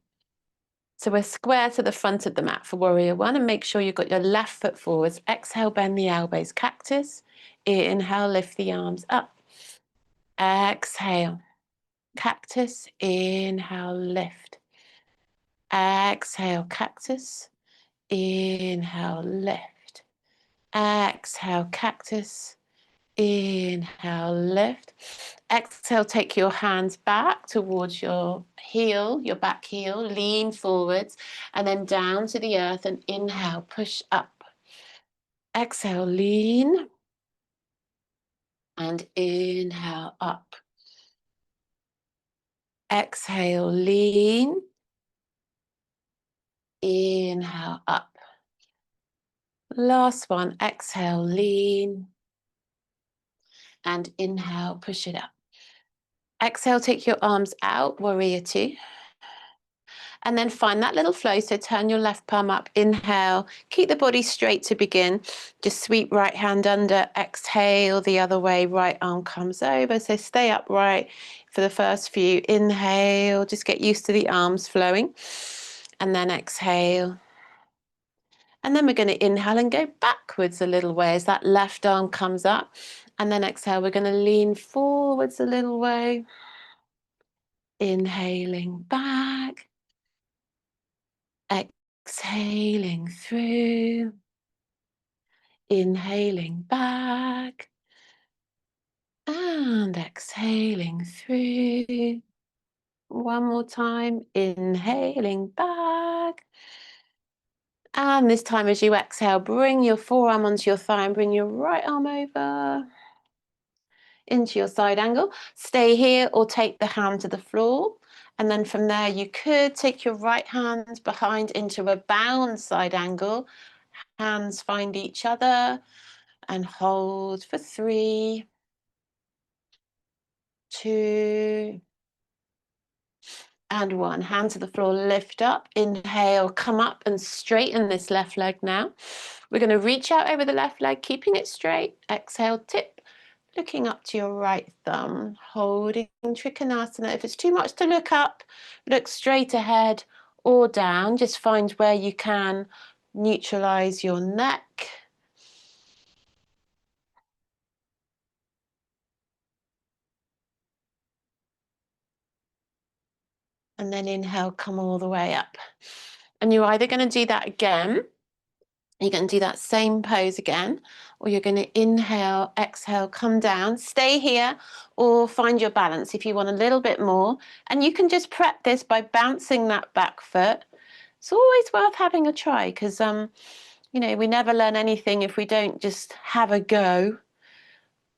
So we're square to the front of the mat for warrior 1 and make sure you've got your left foot forwards. Exhale, bend the elbows, cactus. Inhale, lift the arms up. Exhale, cactus. Inhale, lift. Exhale, cactus. Inhale, lift. Exhale, cactus. Inhale, lift. Exhale, take your hands back towards your heel, your back heel, lean forwards, and then down to the earth and inhale, push up. Exhale, lean, and inhale, up. Exhale, lean, inhale, up. Last one, exhale, lean, and inhale, push it up. Exhale, take your arms out, warrior 2. And then find that little flow. So turn your left palm up, inhale, keep the body straight to begin. Just sweep right hand under, exhale the other way, right arm comes over. So stay upright for the first few. Inhale, just get used to the arms flowing. And then exhale. And then we're going to inhale and go backwards a little way as that left arm comes up. And then exhale, we're going to lean forwards a little way. Inhaling back. Exhaling through. Inhaling back. And exhaling through. One more time. Inhaling back. And this time as you exhale, bring your forearm onto your thigh and bring your right arm over into your side angle. Stay here or take the hand to the floor. And then from there, you could take your right hand behind into a bound side angle. Hands find each other and hold for 3, 2, and 1. Hand to the floor, lift up, inhale, come up and straighten this left leg now. We're going to reach out over the left leg, keeping it straight. Exhale, tip, looking up to your right thumb, holding Trikonasana. If it's too much to look up, look straight ahead or down. Just find where you can neutralize your neck. And then inhale, come all the way up. And you're either going to do that again, you're going to do that same pose again, or you're going to inhale, exhale, come down, stay here, or find your balance if you want a little bit more. And you can just prep this by bouncing that back foot. It's always worth having a try because, you know, we never learn anything if we don't just have a go.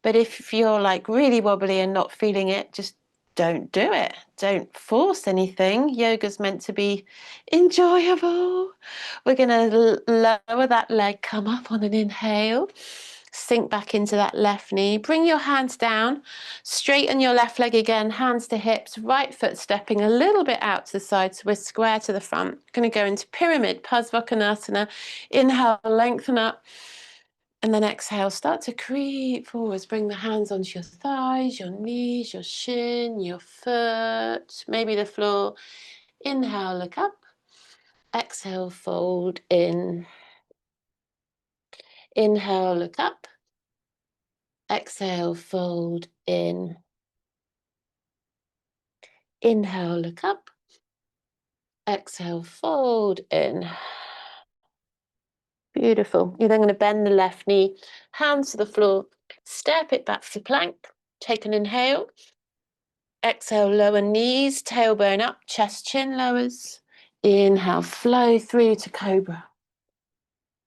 But if you're like really wobbly and not feeling it, just don't do it. Don't force anything. Yoga's meant to be enjoyable. We're going to lower that leg, come up on an inhale, sink back into that left knee. Bring your hands down, straighten your left leg again, hands to hips, right foot stepping a little bit out to the side so we're square to the front. Going to go into pyramid, Parsvakonasana. Inhale, lengthen up. And then exhale, start to creep forwards. Bring the hands onto your thighs, your knees, your shin, your foot, maybe the floor. Inhale, look up. Exhale, fold in. Inhale, look up. Exhale, fold in. Inhale, look up. Exhale, fold in. Beautiful. You're then going to bend the left knee, hands to the floor, step it back to plank. Take an inhale. Exhale, lower knees, tailbone up, chest, chin lowers. Inhale, flow through to cobra.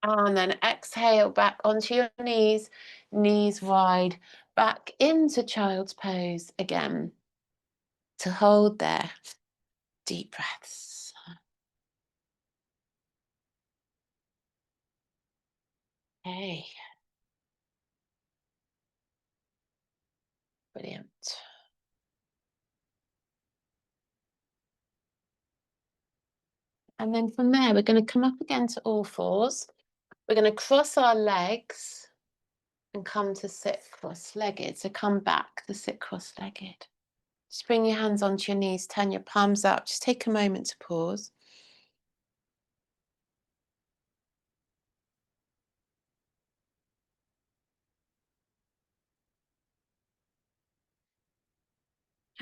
And then exhale back onto your knees, knees wide, back into child's pose again. To hold there. Deep breaths. Okay. Brilliant. And then from there, we're going to come up again to all fours. We're going to cross our legs and come to sit cross-legged. So come back to sit cross-legged. Just bring your hands onto your knees, turn your palms up. Just take a moment to pause.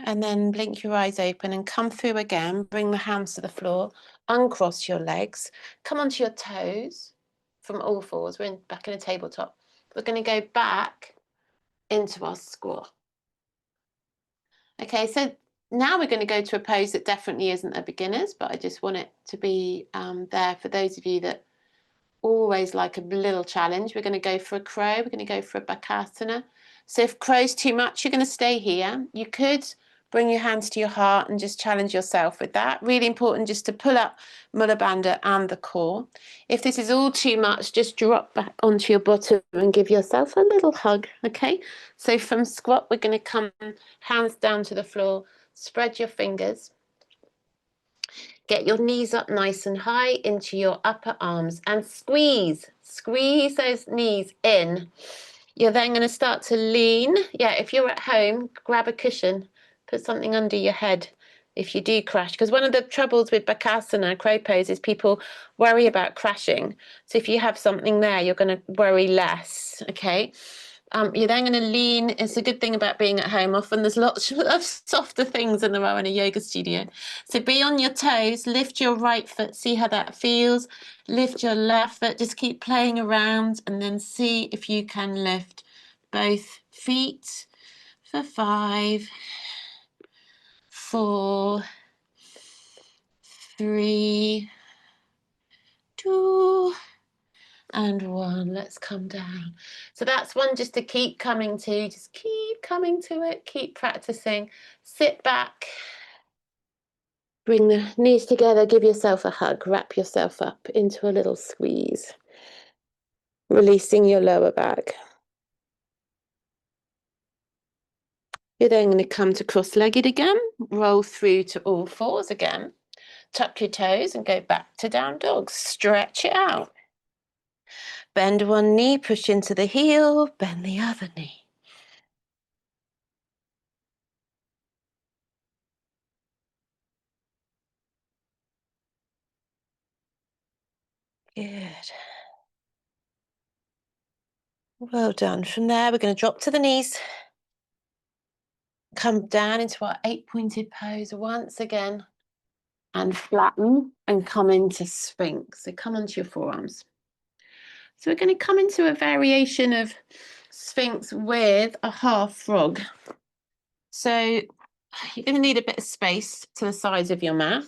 And then blink your eyes open and come through again. Bring the hands to the floor. Uncross your legs. Come onto your toes from all fours. We're back in a tabletop. We're going to go back into our squat. Okay, so now we're going to go to a pose that definitely isn't a beginner's, but I just want it to be there for those of you that always like a little challenge. We're going to go for a crow. We're going to go for a bakasana. So if crow's too much, you're going to stay here. You could bring your hands to your heart and just challenge yourself with that. Really important just to pull up Mula Bandha and the core. If this is all too much, just drop back onto your bottom and give yourself a little hug, okay? So from squat, we're going to come hands down to the floor, spread your fingers. Get your knees up nice and high into your upper arms and squeeze. Squeeze those knees in. You're then going to start to lean. Yeah, if you're at home, grab a cushion, put something under your head if you do crash. Because one of the troubles with Bakasana, crow pose, is people worry about crashing. So if you have something there, you're going to worry less. Okay. You're then going to lean. It's a good thing about being at home. Often there's lots of softer things than there are in a yoga studio. So be on your toes, lift your right foot, see how that feels. Lift your left foot, just keep playing around and then see if you can lift both feet for 5, 4, 3, 2, and 1. Let's come down. So that's one just to keep coming to. Just keep coming to it. Keep practicing. Sit back. Bring the knees together. Give yourself a hug. Wrap yourself up into a little squeeze. Releasing your lower back. You're then going to come to cross-legged again. Roll through to all fours again. Tuck your toes and go back to down dog. Stretch it out. Bend one knee, push into the heel, bend the other knee. Good. Well done. From there, we're going to drop to the knees. Come down into our 8-pointed pose once again. And flatten and come into Sphinx. So come onto your forearms. So we're going to come into a variation of Sphinx with a half frog. So you're going to need a bit of space to the sides of your mat.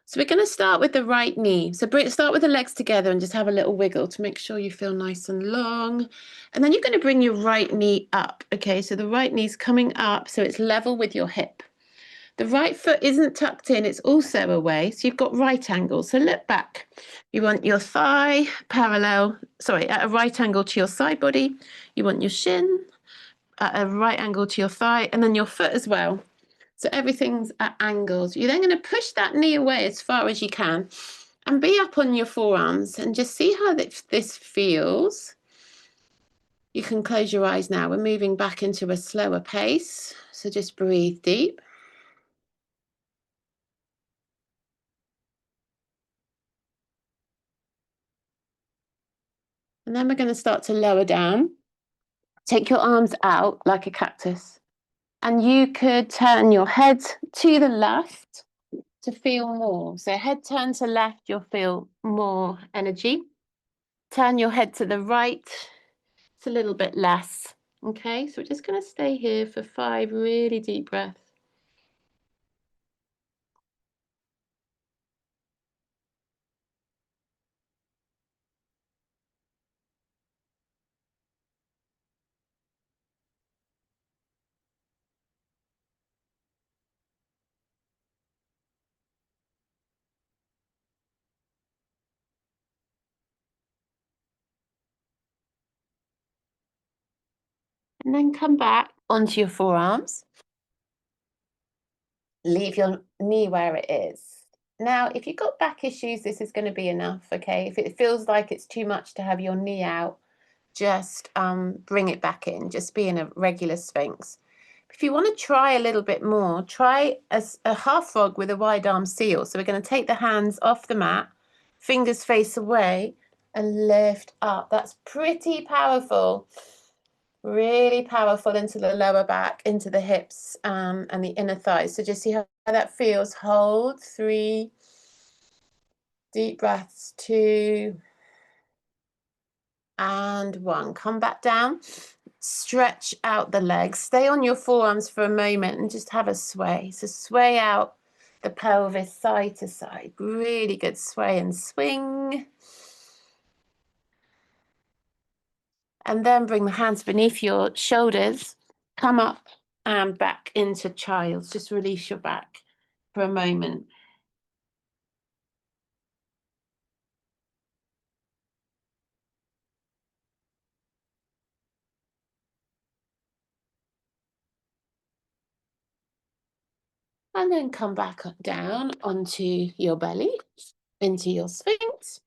So we're going to start with the right knee. So start with the legs together and just have a little wiggle to make sure you feel nice and long. And then you're going to bring your right knee up. Okay, so the right knee's coming up so it's level with your hip. The right foot isn't tucked in, it's also away. So you've got right angle. So look back. You want your thigh parallel, at a right angle to your side body. You want your shin at a right angle to your thigh, and then your foot as well. So everything's at angles. You're then going to push that knee away as far as you can and be up on your forearms and just see how this feels. You can close your eyes now. We're moving back into a slower pace. So just breathe deep. And then we're going to start to lower down. Take your arms out like a cactus. And you could turn your head to the left to feel more. So head turn to left, you'll feel more energy. Turn your head to the right, it's a little bit less. Okay, so we're just going to stay here for 5 really deep breaths. And then come back onto your forearms. Leave your knee where it is. Now, if you've got back issues, this is going to be enough, okay? If it feels like it's too much to have your knee out, just bring it back in. Just be in a regular Sphinx. If you want to try a little bit more, try a half frog with a wide arm seal. So we're going to take the hands off the mat, fingers face away, and lift up. That's pretty powerful. Really powerful into the lower back, into the hips and the inner thighs. So just see how that feels. Hold 3 deep breaths, 2 and 1. Come back down. Stretch out the legs. Stay on your forearms for a moment and just have a sway. So sway out the pelvis side to side. Really good sway and swing. And then bring the hands beneath your shoulders. Come up and back into child's. Just release your back for a moment. And then come back down onto your belly, into your Sphinx.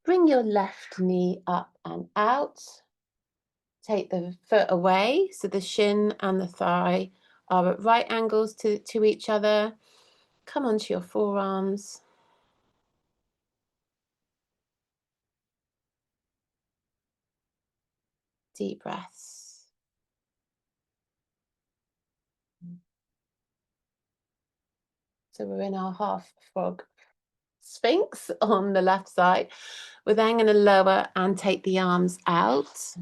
Bring your left knee up and out. Take the foot away, so the shin and the thigh are at right angles to each other. Come onto your forearms. Deep breaths. So we're in our half frog Sphinx on the left side. We're then going to lower and take the arms out.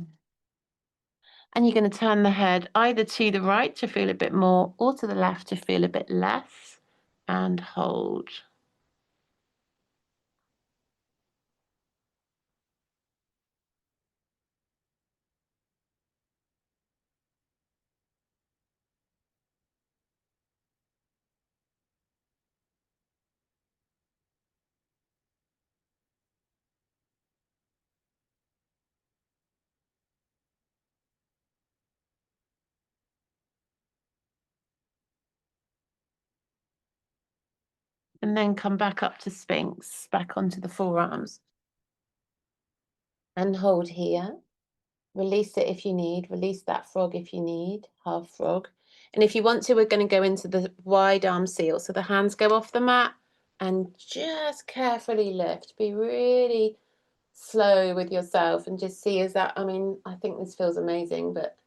And you're going to turn the head either to the right to feel a bit more or to the left to feel a bit less. And hold. And then come back up to Sphinx, back onto the forearms. And hold here. Release it if you need. Release that frog if you need, half frog. And if you want to, we're going to go into the wide arm seal. So the hands go off the mat and just carefully lift. Be really slow with yourself and just see, is that, I mean, I think this feels amazing, but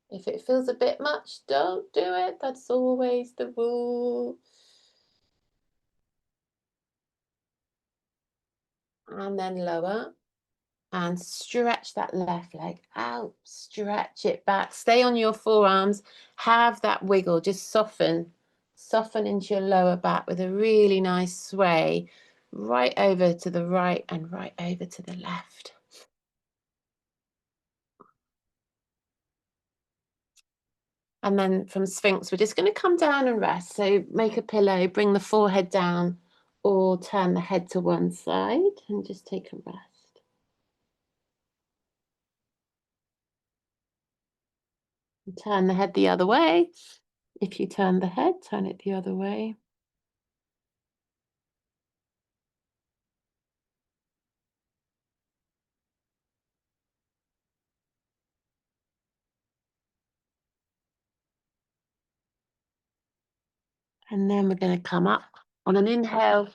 if it feels a bit much, don't do it. That's always the rule. And then lower. And stretch that left leg out, stretch it back, stay on your forearms, have that wiggle, just soften into your lower back with a really nice sway, right over to the right and right over to the left. And then from Sphinx, we're just going to come down and rest. So make a pillow, bring the forehead down, or turn the head to one side and just take a rest. Turn the head the other way. If you turn the head, turn it the other way. And then we're going to come up on an inhale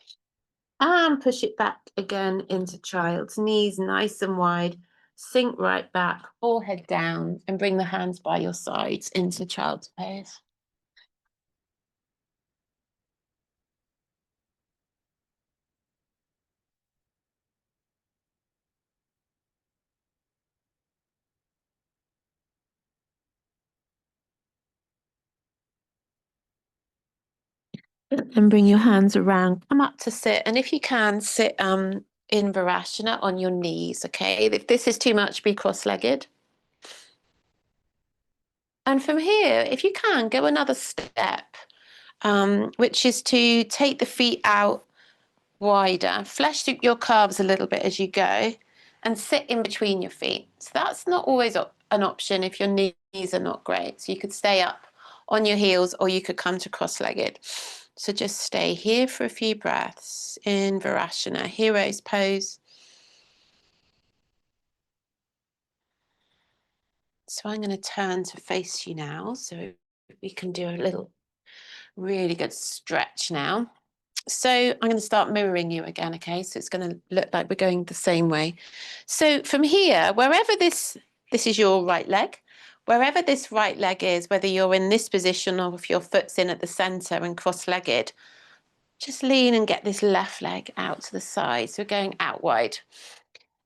and push it back again into child's knees, nice and wide. Sink right back, forehead down, and bring the hands by your sides into child's pose. And bring your hands around, come up to sit. And if you can, sit in Virasana on your knees, okay? If this is too much, be cross-legged. And from here, if you can, go another step, which is to take the feet out wider, flesh your calves a little bit as you go, and sit in between your feet. So that's not always an option if your knees are not great. So you could stay up on your heels or you could come to cross-legged. So just stay here for a few breaths in Virasana, hero's pose. So I'm going to turn to face you now so we can do a little really good stretch now. So I'm going to start mirroring you again, okay? So it's going to look like we're going the same way. So from here, wherever this is your right leg, wherever this right leg is, whether you're in this position or if your foot's in at the center and cross-legged, just lean and get this left leg out to the side. So we're going out wide.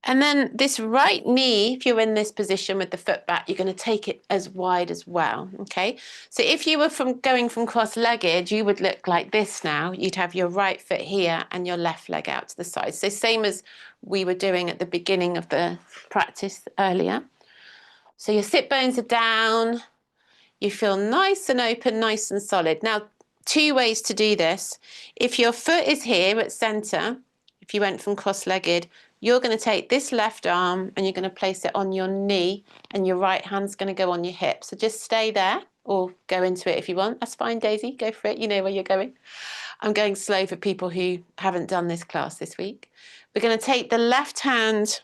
And then this right knee, if you're in this position with the foot back, you're going to take it as wide as well, okay? So if you were going from cross-legged, you would look like this now. You'd have your right foot here and your left leg out to the side. So same as we were doing at the beginning of the practice earlier. So your sit bones are down. You feel nice and open, nice and solid. Now, two ways to do this. If your foot is here at center, if you went from cross-legged, you're going to take this left arm and you're going to place it on your knee and your right hand's going to go on your hip. So just stay there or go into it if you want. That's fine, Daisy, go for it. You know where you're going. I'm going slow for people who haven't done this class this week. We're going to take the left hand,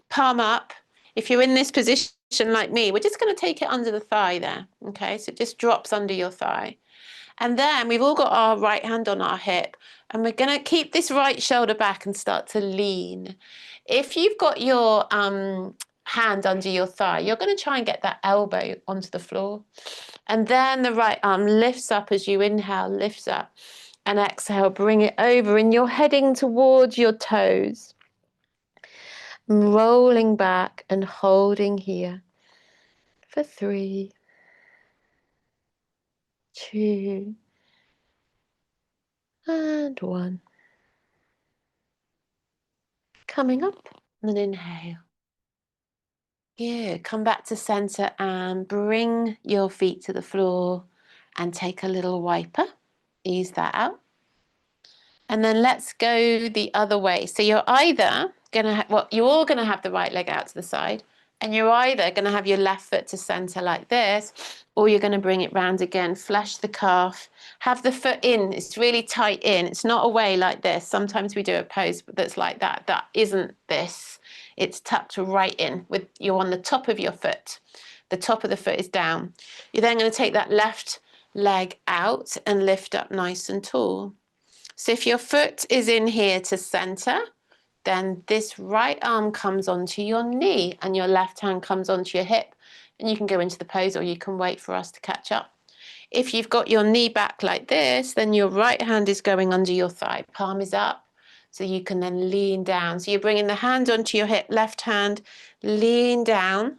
palm up. If you're in this position like me, we're just going to take it under the thigh there. Okay, so it just drops under your thigh. And then we've all got our right hand on our hip, and we're going to keep this right shoulder back and start to lean. If you've got your hand under your thigh, you're going to try and get that elbow onto the floor. And then the right arm lifts up as you inhale, lifts up, and exhale, bring it over, and you're heading towards your toes. Rolling back and holding here for 3, 2, and 1. Coming up, and inhale. Good. Come back to center and bring your feet to the floor and take a little wiper. Ease that out. And then let's go the other way. So you're either going to you're all going to have the right leg out to the side, and you're either going to have your left foot to center like this, or you're going to bring it round again, flesh the calf, have the foot in. It's really tight in. It's not away like this. Sometimes we do a pose that's like that. That isn't this. It's tucked right in with you on the top of your foot. The top of the foot is down. You're then going to take that left leg out and lift up nice and tall. So if your foot is in here to center, then this right arm comes onto your knee and your left hand comes onto your hip, and you can go into the pose or you can wait for us to catch up. If you've got your knee back like this, then your right hand is going under your thigh, palm is up, so you can then lean down. So you're bringing the hand onto your hip, left hand, lean down,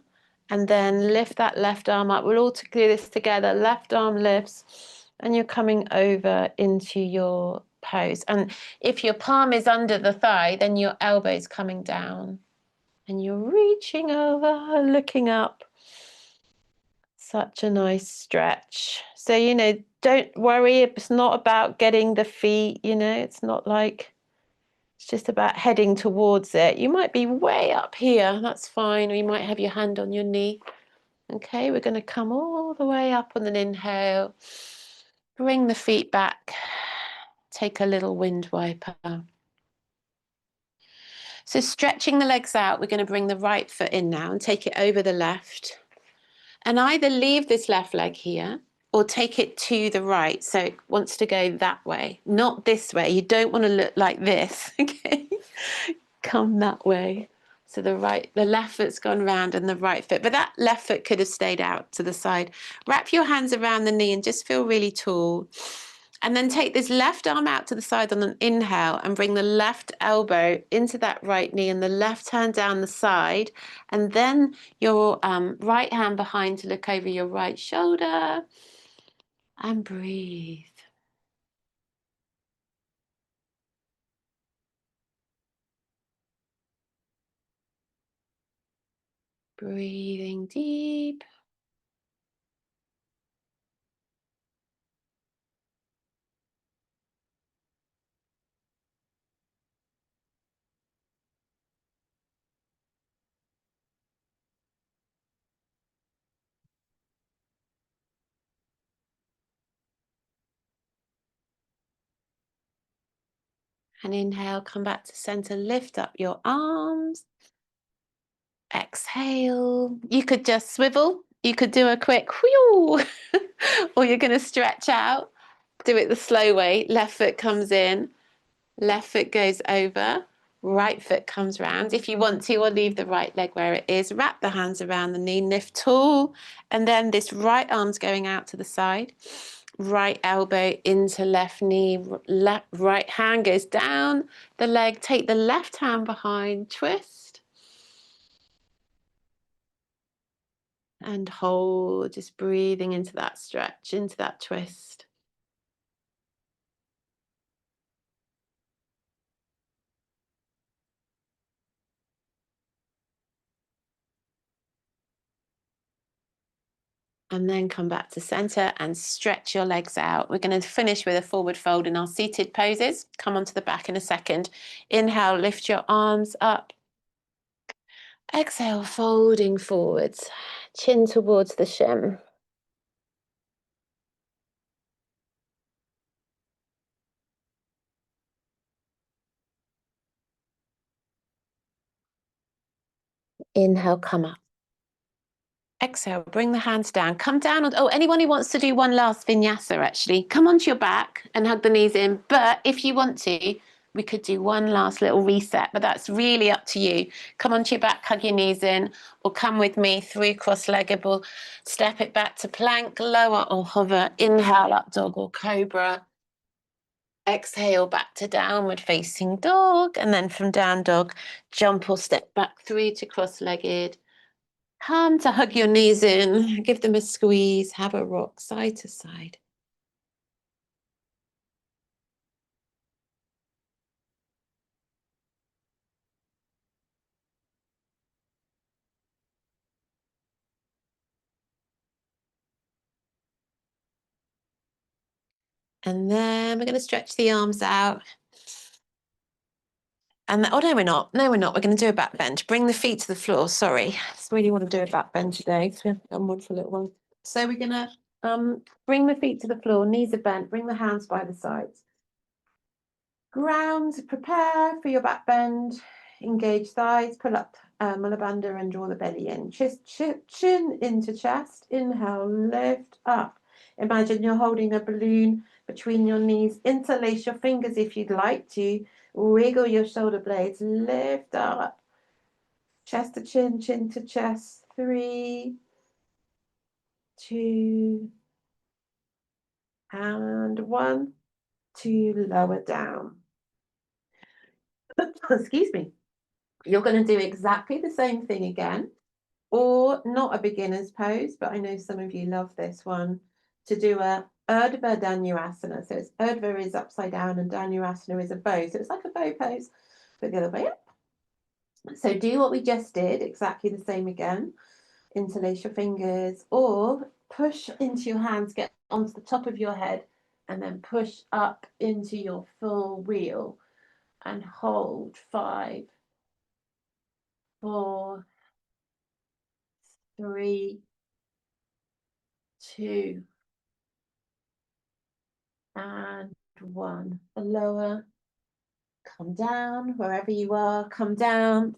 and then lift that left arm up. We'll all do this together. Left arm lifts, and you're coming over into your pose. And if your palm is under the thigh, then your elbow is coming down, and you're reaching over, looking up. Such a nice stretch. So, don't worry. It's not about getting the feet, it's not like, it's just about heading towards it. You might be way up here. That's fine. Or you might have your hand on your knee. Okay, we're going to come all the way up on an inhale. Bring the feet back. Take a little wind wiper. So stretching the legs out, we're going to bring the right foot in now and take it over the left. And either leave this left leg here or take it to the right. So it wants to go that way, not this way. You don't want to look like this, okay? Come that way. So the left foot's gone round and the right foot, but that left foot could have stayed out to the side. Wrap your hands around the knee and just feel really tall. And then take this left arm out to the side on an inhale and bring the left elbow into that right knee and the left hand down the side. And then your right hand behind to look over your right shoulder and breathe. Breathing deep. And inhale, come back to center, lift up your arms. Exhale. You could just swivel. You could do a quick whew, or you're going to stretch out. Do it the slow way. Left foot comes in, left foot goes over, right foot comes round. If you want to, or leave the right leg where it is. Wrap the hands around the knee, lift tall, and then this right arm's going out to the side. Right elbow into left knee, right hand goes down the leg. Take the left hand behind, twist. And hold, just breathing into that stretch, into that twist. And then come back to center and stretch your legs out. We're going to finish with a forward fold in our seated poses. Come onto the back in a second. Inhale, lift your arms up. Exhale, folding forwards, chin towards the shin. Inhale, come up. Exhale, bring the hands down. Come down on, oh, anyone who wants to do one last vinyasa, actually, come onto your back and hug the knees in. But if you want to, we could do one last little reset, but that's really up to you. Come onto your back, hug your knees in, or come with me through cross-legged. We'll step it back to plank, lower or hover. Inhale, up dog or cobra. Exhale, back to downward facing dog. And then from down dog, jump or step back through to cross-legged. Come to hug your knees in, give them a squeeze, have a rock side to side. And then we're going to stretch the arms out. And oh, no, we're not. No, we're not. We're going to do a back bend. Bring the feet to the floor. Sorry. I just really want to do a back bend today. So we haven't done one for a little while. So we're going to bring the feet to the floor, knees are bent, bring the hands by the sides. Ground, prepare for your back bend. Engage thighs, pull up mula bandha and draw the belly in. Chin into chest. Inhale, lift up. Imagine you're holding a balloon between your knees. Interlace your fingers if you'd like to. Wiggle your shoulder blades. Lift up. Chest to chin, chin to chest. 3, 2, and 1. To lower down. Excuse me. You're going to do exactly the same thing again, or not a beginner's pose, but I know some of you love this one, to do a Urdhva Dhanurasana. So it's Urdhva is upside down and Dhanurasana is a bow. So it's like a bow pose, but the other way up. So do what we just did, exactly the same again. Interlace your fingers or push into your hands, get onto the top of your head, and then push up into your full wheel and hold 5, 4, 3, 2, and 1. Lower, come down, wherever you are, come down.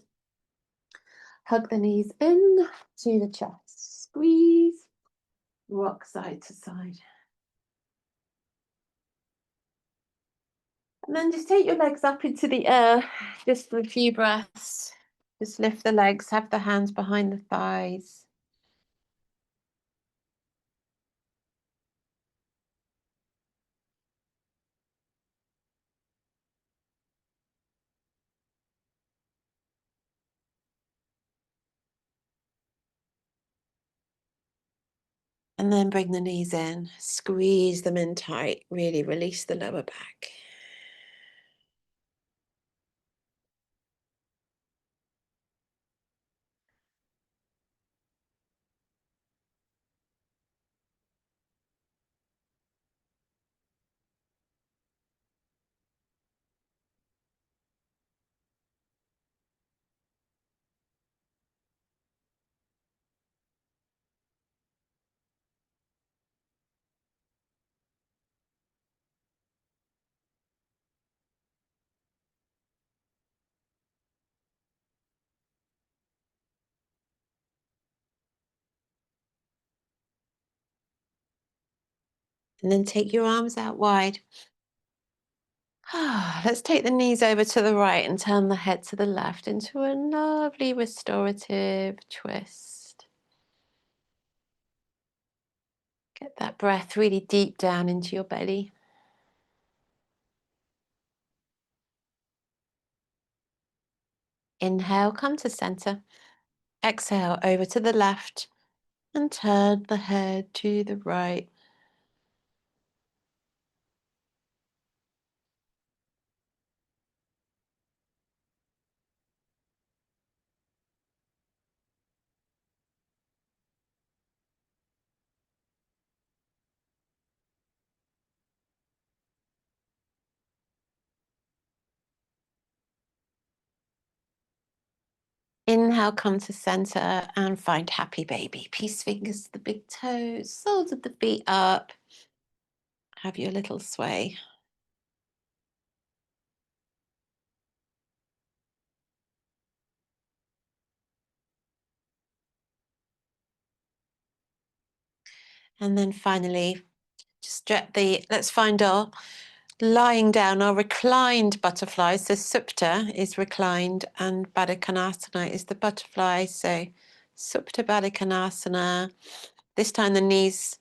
Hug the knees in to the chest. Squeeze, rock side to side. And then just take your legs up into the air, just for a few breaths. Just lift the legs, have the hands behind the thighs. And then bring the knees in, squeeze them in tight, really release the lower back. And then take your arms out wide. Let's take the knees over to the right and turn the head to the left into a lovely restorative twist. Get that breath really deep down into your belly. Inhale, come to center. Exhale, over to the left and turn the head to the right. Inhale, come to center and find happy baby. Peace fingers to the big toes, soles of the feet up. Have your little sway. And then finally, just let's find our lying down, our reclined butterfly. So Supta is reclined and Baddha Konasana is the butterfly. So Supta Baddha Konasana. This time the knees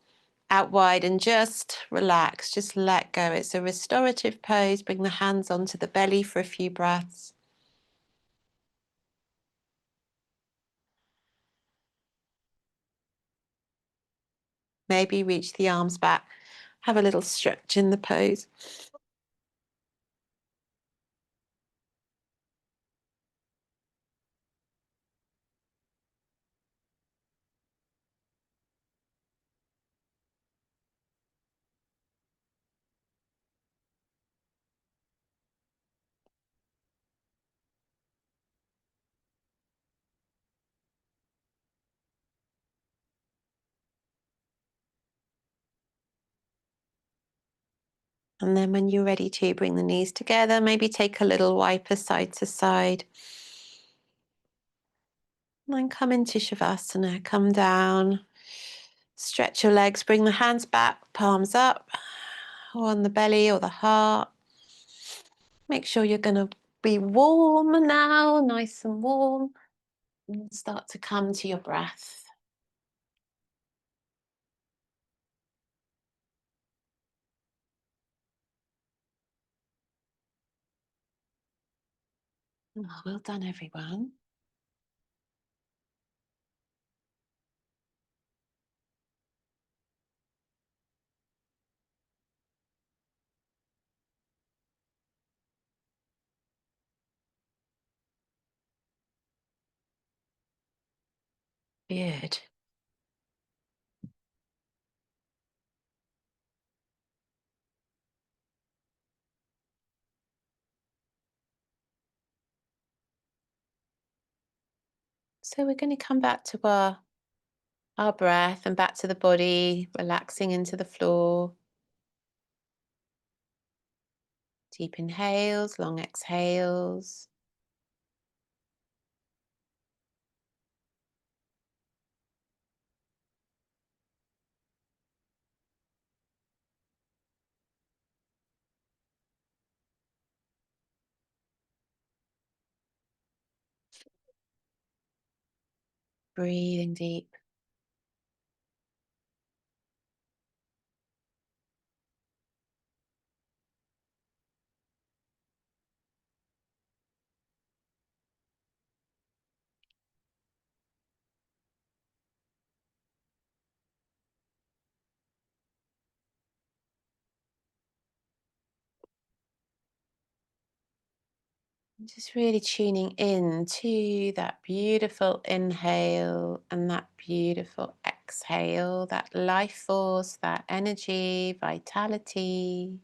out wide and just relax, just let go. It's a restorative pose. Bring the hands onto the belly for a few breaths. Maybe reach the arms back. Have a little stretch in the pose. And then when you're ready to bring the knees together, maybe take a little wiper side to side. And then come into Shavasana, come down, stretch your legs, bring the hands back, palms up, or on the belly or the heart. Make sure you're going to be warm now, nice and warm. And start to come to your breath. Oh, well done, everyone. Good. So we're going to come back to our breath and back to the body, relaxing into the floor. Deep inhales, long exhales. Breathing deep. Just really tuning in to that beautiful inhale and that beautiful exhale, that life force, that energy, vitality.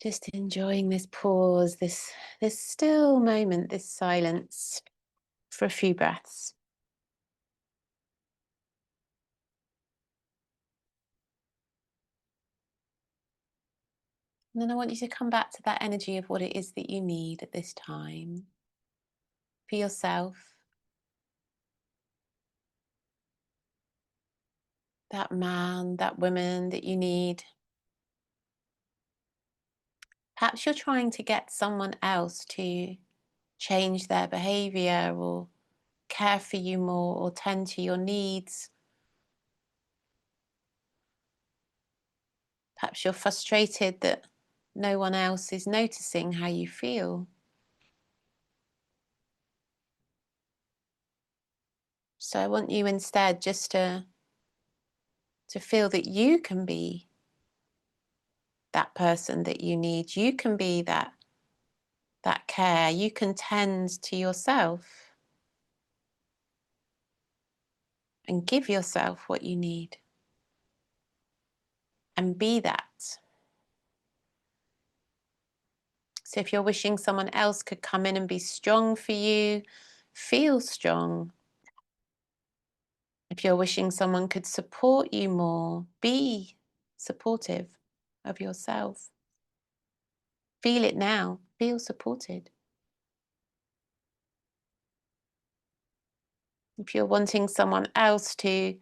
Just enjoying this pause, this still moment, this silence for a few breaths. And then I want you to come back to that energy of what it is that you need at this time for yourself, that man, that woman that you need. Perhaps you're trying to get someone else to change their behavior or care for you more or tend to your needs. Perhaps you're frustrated that no one else is noticing how you feel. So I want you instead just to feel that you can be that person that you need. You can be that care. You can tend to yourself and give yourself what you need and be that. So if you're wishing someone else could come in and be strong for you, feel strong. If you're wishing someone could support you more, be supportive of yourself. Feel it now. Feel supported. If you're wanting someone else to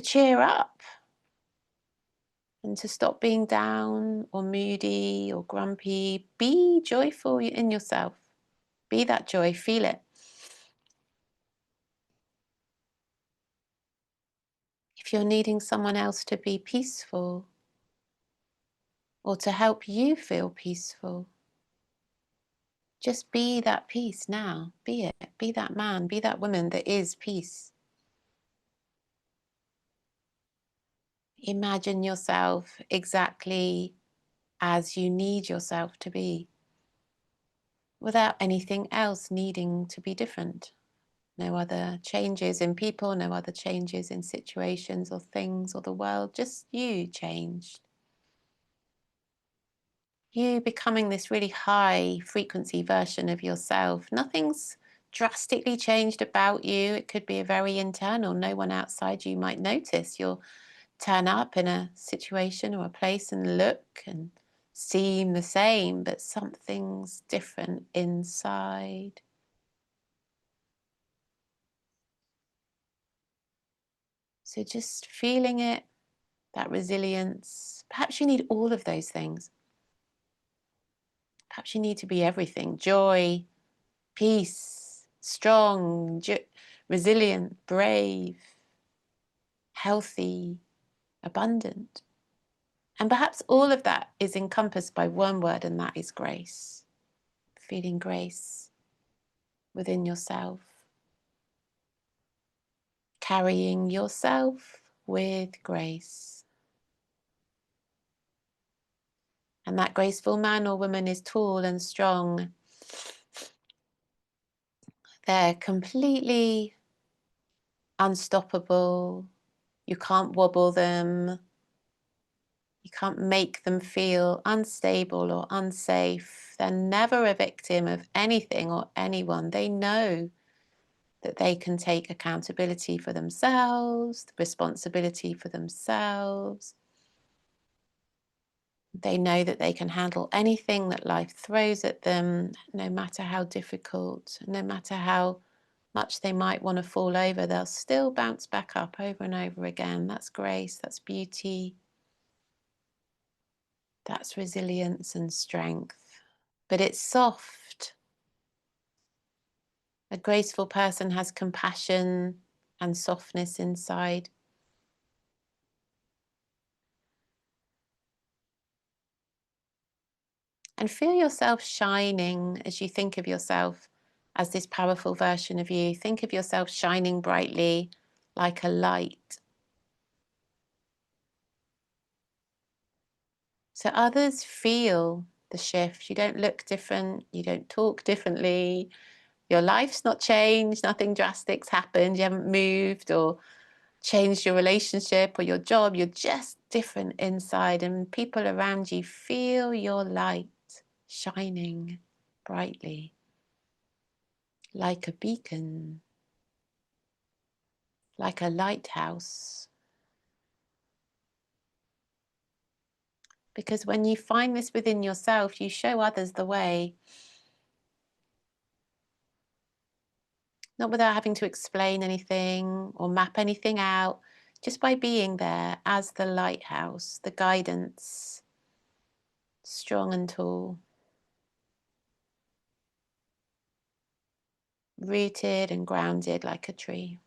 cheer up and to stop being down or moody or grumpy, be joyful in yourself. Be that joy. Feel it. If you're needing someone else to be peaceful or to help you feel peaceful, just be that peace now. Be it. Be that man. Be that woman that is peace. Imagine yourself exactly as you need yourself to be, without anything else needing to be different. No other changes in people, no other changes in situations or things or the world, just you changed. You becoming this really high frequency version of yourself. Nothing's drastically changed about you. It could be a very internal, no one outside you might notice. You'll turn up in a situation or a place and look and seem the same, but something's different inside. So just feeling it, that resilience. Perhaps you need all of those things. Perhaps you need to be everything: joy, peace, strong, resilient, brave, healthy, abundant. And perhaps all of that is encompassed by one word, and that is grace. Feeling grace within yourself, carrying yourself with grace. And that graceful man or woman is tall and strong. They're completely unstoppable. You can't wobble them. You can't make them feel unstable or unsafe. They're never a victim of anything or anyone. They know that they can take accountability for themselves, responsibility for themselves. They know that they can handle anything that life throws at them, no matter how difficult, no matter how much they might want to fall over, they'll still bounce back up over and over again. That's grace, that's beauty, that's resilience and strength. But it's soft. A graceful person has compassion and softness inside. And feel yourself shining as you think of yourself as this powerful version of you. Think of yourself shining brightly like a light. So others feel the shift. You don't look different. You don't talk differently. Your life's not changed. Nothing drastic's happened. You haven't moved or changed your relationship or your job. You're just different inside, and people around you feel your light shining brightly like a beacon, like a lighthouse. Because when you find this within yourself, you show others the way, not without having to explain anything or map anything out, just by being there as the lighthouse, the guidance, strong and tall, rooted and grounded like a tree.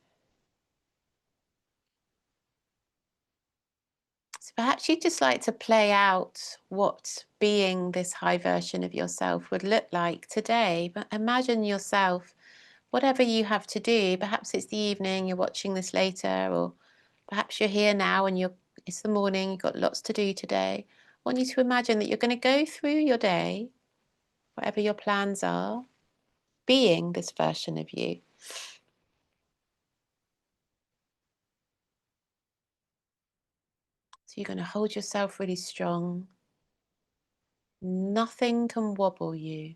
It's Perhaps you'd just like to play out what being this high version of yourself would look like today. But imagine yourself, whatever you have to do, perhaps it's the evening, you're watching this later, or perhaps you're here now and it's the morning, you've got lots to do today. I want you to imagine that you're going to go through your day, whatever your plans are, being this version of you. So you're going to hold yourself really strong. Nothing can wobble you.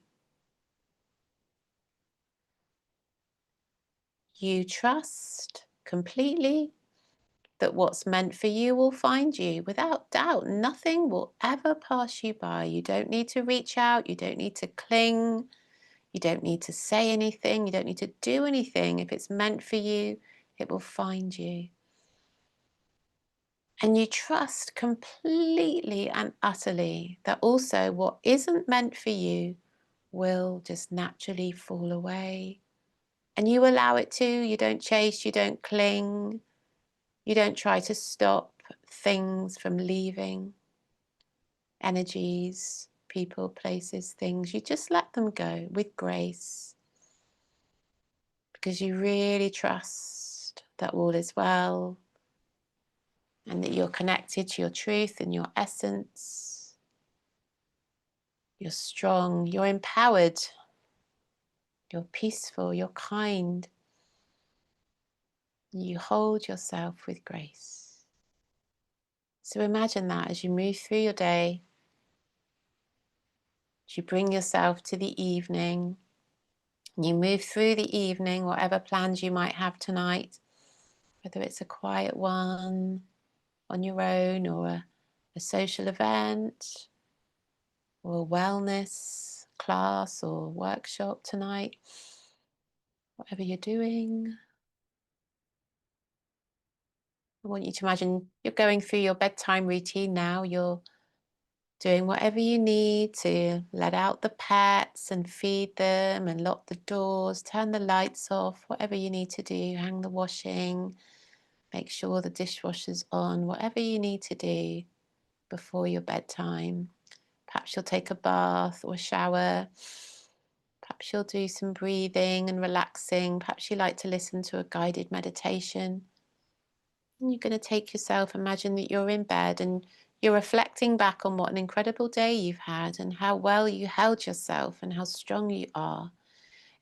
You trust completely that what's meant for you will find you without doubt. Nothing will ever pass you by. You don't need to reach out. You don't need to cling. You don't need to say anything. You don't need to do anything. If it's meant for you, it will find you. And you trust completely and utterly that also what isn't meant for you will just naturally fall away. And you allow it to. You don't chase, you don't cling, you don't try to stop things from leaving. Energies, people, places, things. You just let them go with grace because you really trust that all is well and that you're connected to your truth and your essence. You're strong, you're empowered, you're peaceful, you're kind. You hold yourself with grace. So imagine that as you move through your day, as you bring yourself to the evening, you move through the evening, whatever plans you might have tonight, whether it's a quiet one on your own or a social event or a wellness class or workshop tonight, whatever you're doing. I want you to imagine you're going through your bedtime routine now. You're doing whatever you need to let out the pets and feed them and lock the doors, turn the lights off, whatever you need to do, hang the washing, make sure the dishwasher's on, whatever you need to do before your bedtime. Perhaps you'll take a bath or shower. Perhaps you'll do some breathing and relaxing. Perhaps you like to listen to a guided meditation. And you're going to take yourself, imagine that you're in bed and you're reflecting back on what an incredible day you've had and how well you held yourself and how strong you are.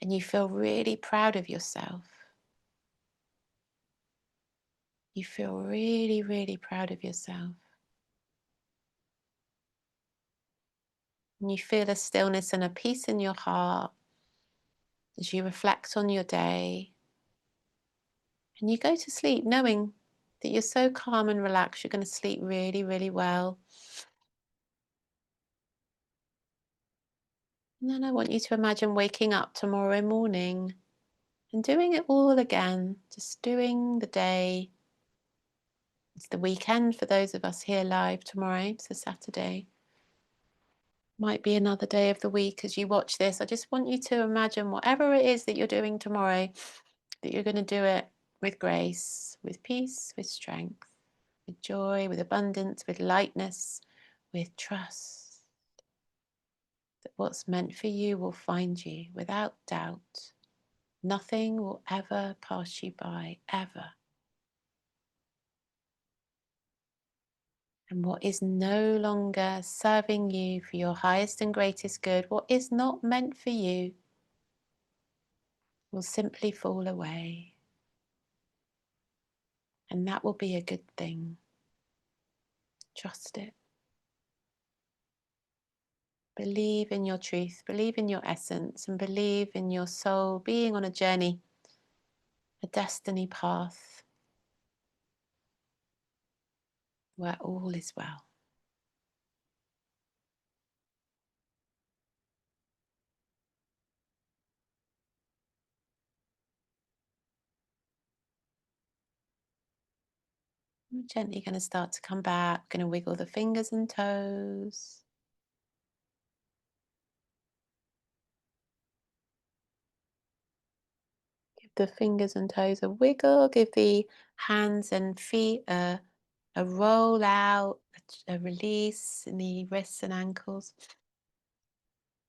And you feel really proud of yourself. You feel really, really proud of yourself. And you feel a stillness and a peace in your heart as you reflect on your day. And you go to sleep knowing that you're so calm and relaxed, you're going to sleep really, really well. And then I want you to imagine waking up tomorrow morning and doing it all again, just doing the day. It's the weekend for those of us here live tomorrow, so Saturday. Might be another day of the week as you watch this. I just want you to imagine whatever it is that you're doing tomorrow, that you're going to do it with grace, with peace, with strength, with joy, with abundance, with lightness, with trust that what's meant for you will find you without doubt. Nothing will ever pass you by, ever. And what is no longer serving you for your highest and greatest good, what is not meant for you, will simply fall away. And that will be a good thing. Trust it. Believe in your truth, believe in your essence, and believe in your soul being on a journey, a destiny path where all is well. We're gently going to start to come back, going to wiggle the fingers and toes. Give the fingers and toes a wiggle, give the hands and feet a a roll out, a release in the wrists and ankles.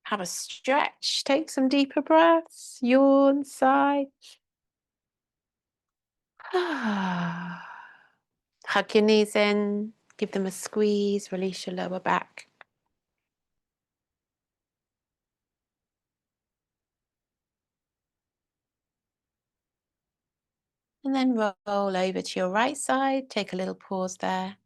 Have a stretch, take some deeper breaths, yawn, sigh. Hug your knees in, give them a squeeze, release your lower back. And then roll over to your right side, take a little pause there.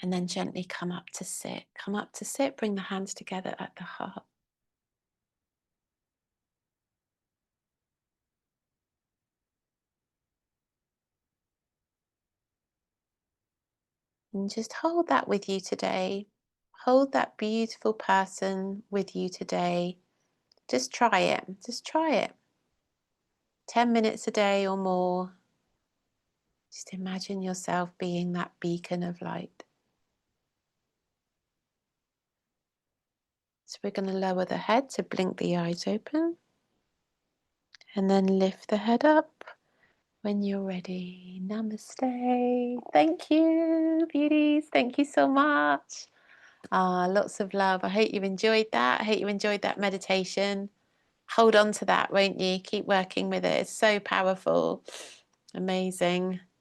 And then gently come up to sit. Come up to sit, bring the hands together at the heart. And just hold that with you today. Hold that beautiful person with you today. Just try it. Just try it. 10 minutes a day or more. Just imagine yourself being that beacon of light. So we're going to lower the head to blink the eyes open. And then lift the head up when you're ready. Namaste. Thank you, beauties. Thank you so much. Lots of love. I hope you enjoyed that. I hope you enjoyed that meditation. Hold on to that, won't you? Keep working with it. It's so powerful. Amazing.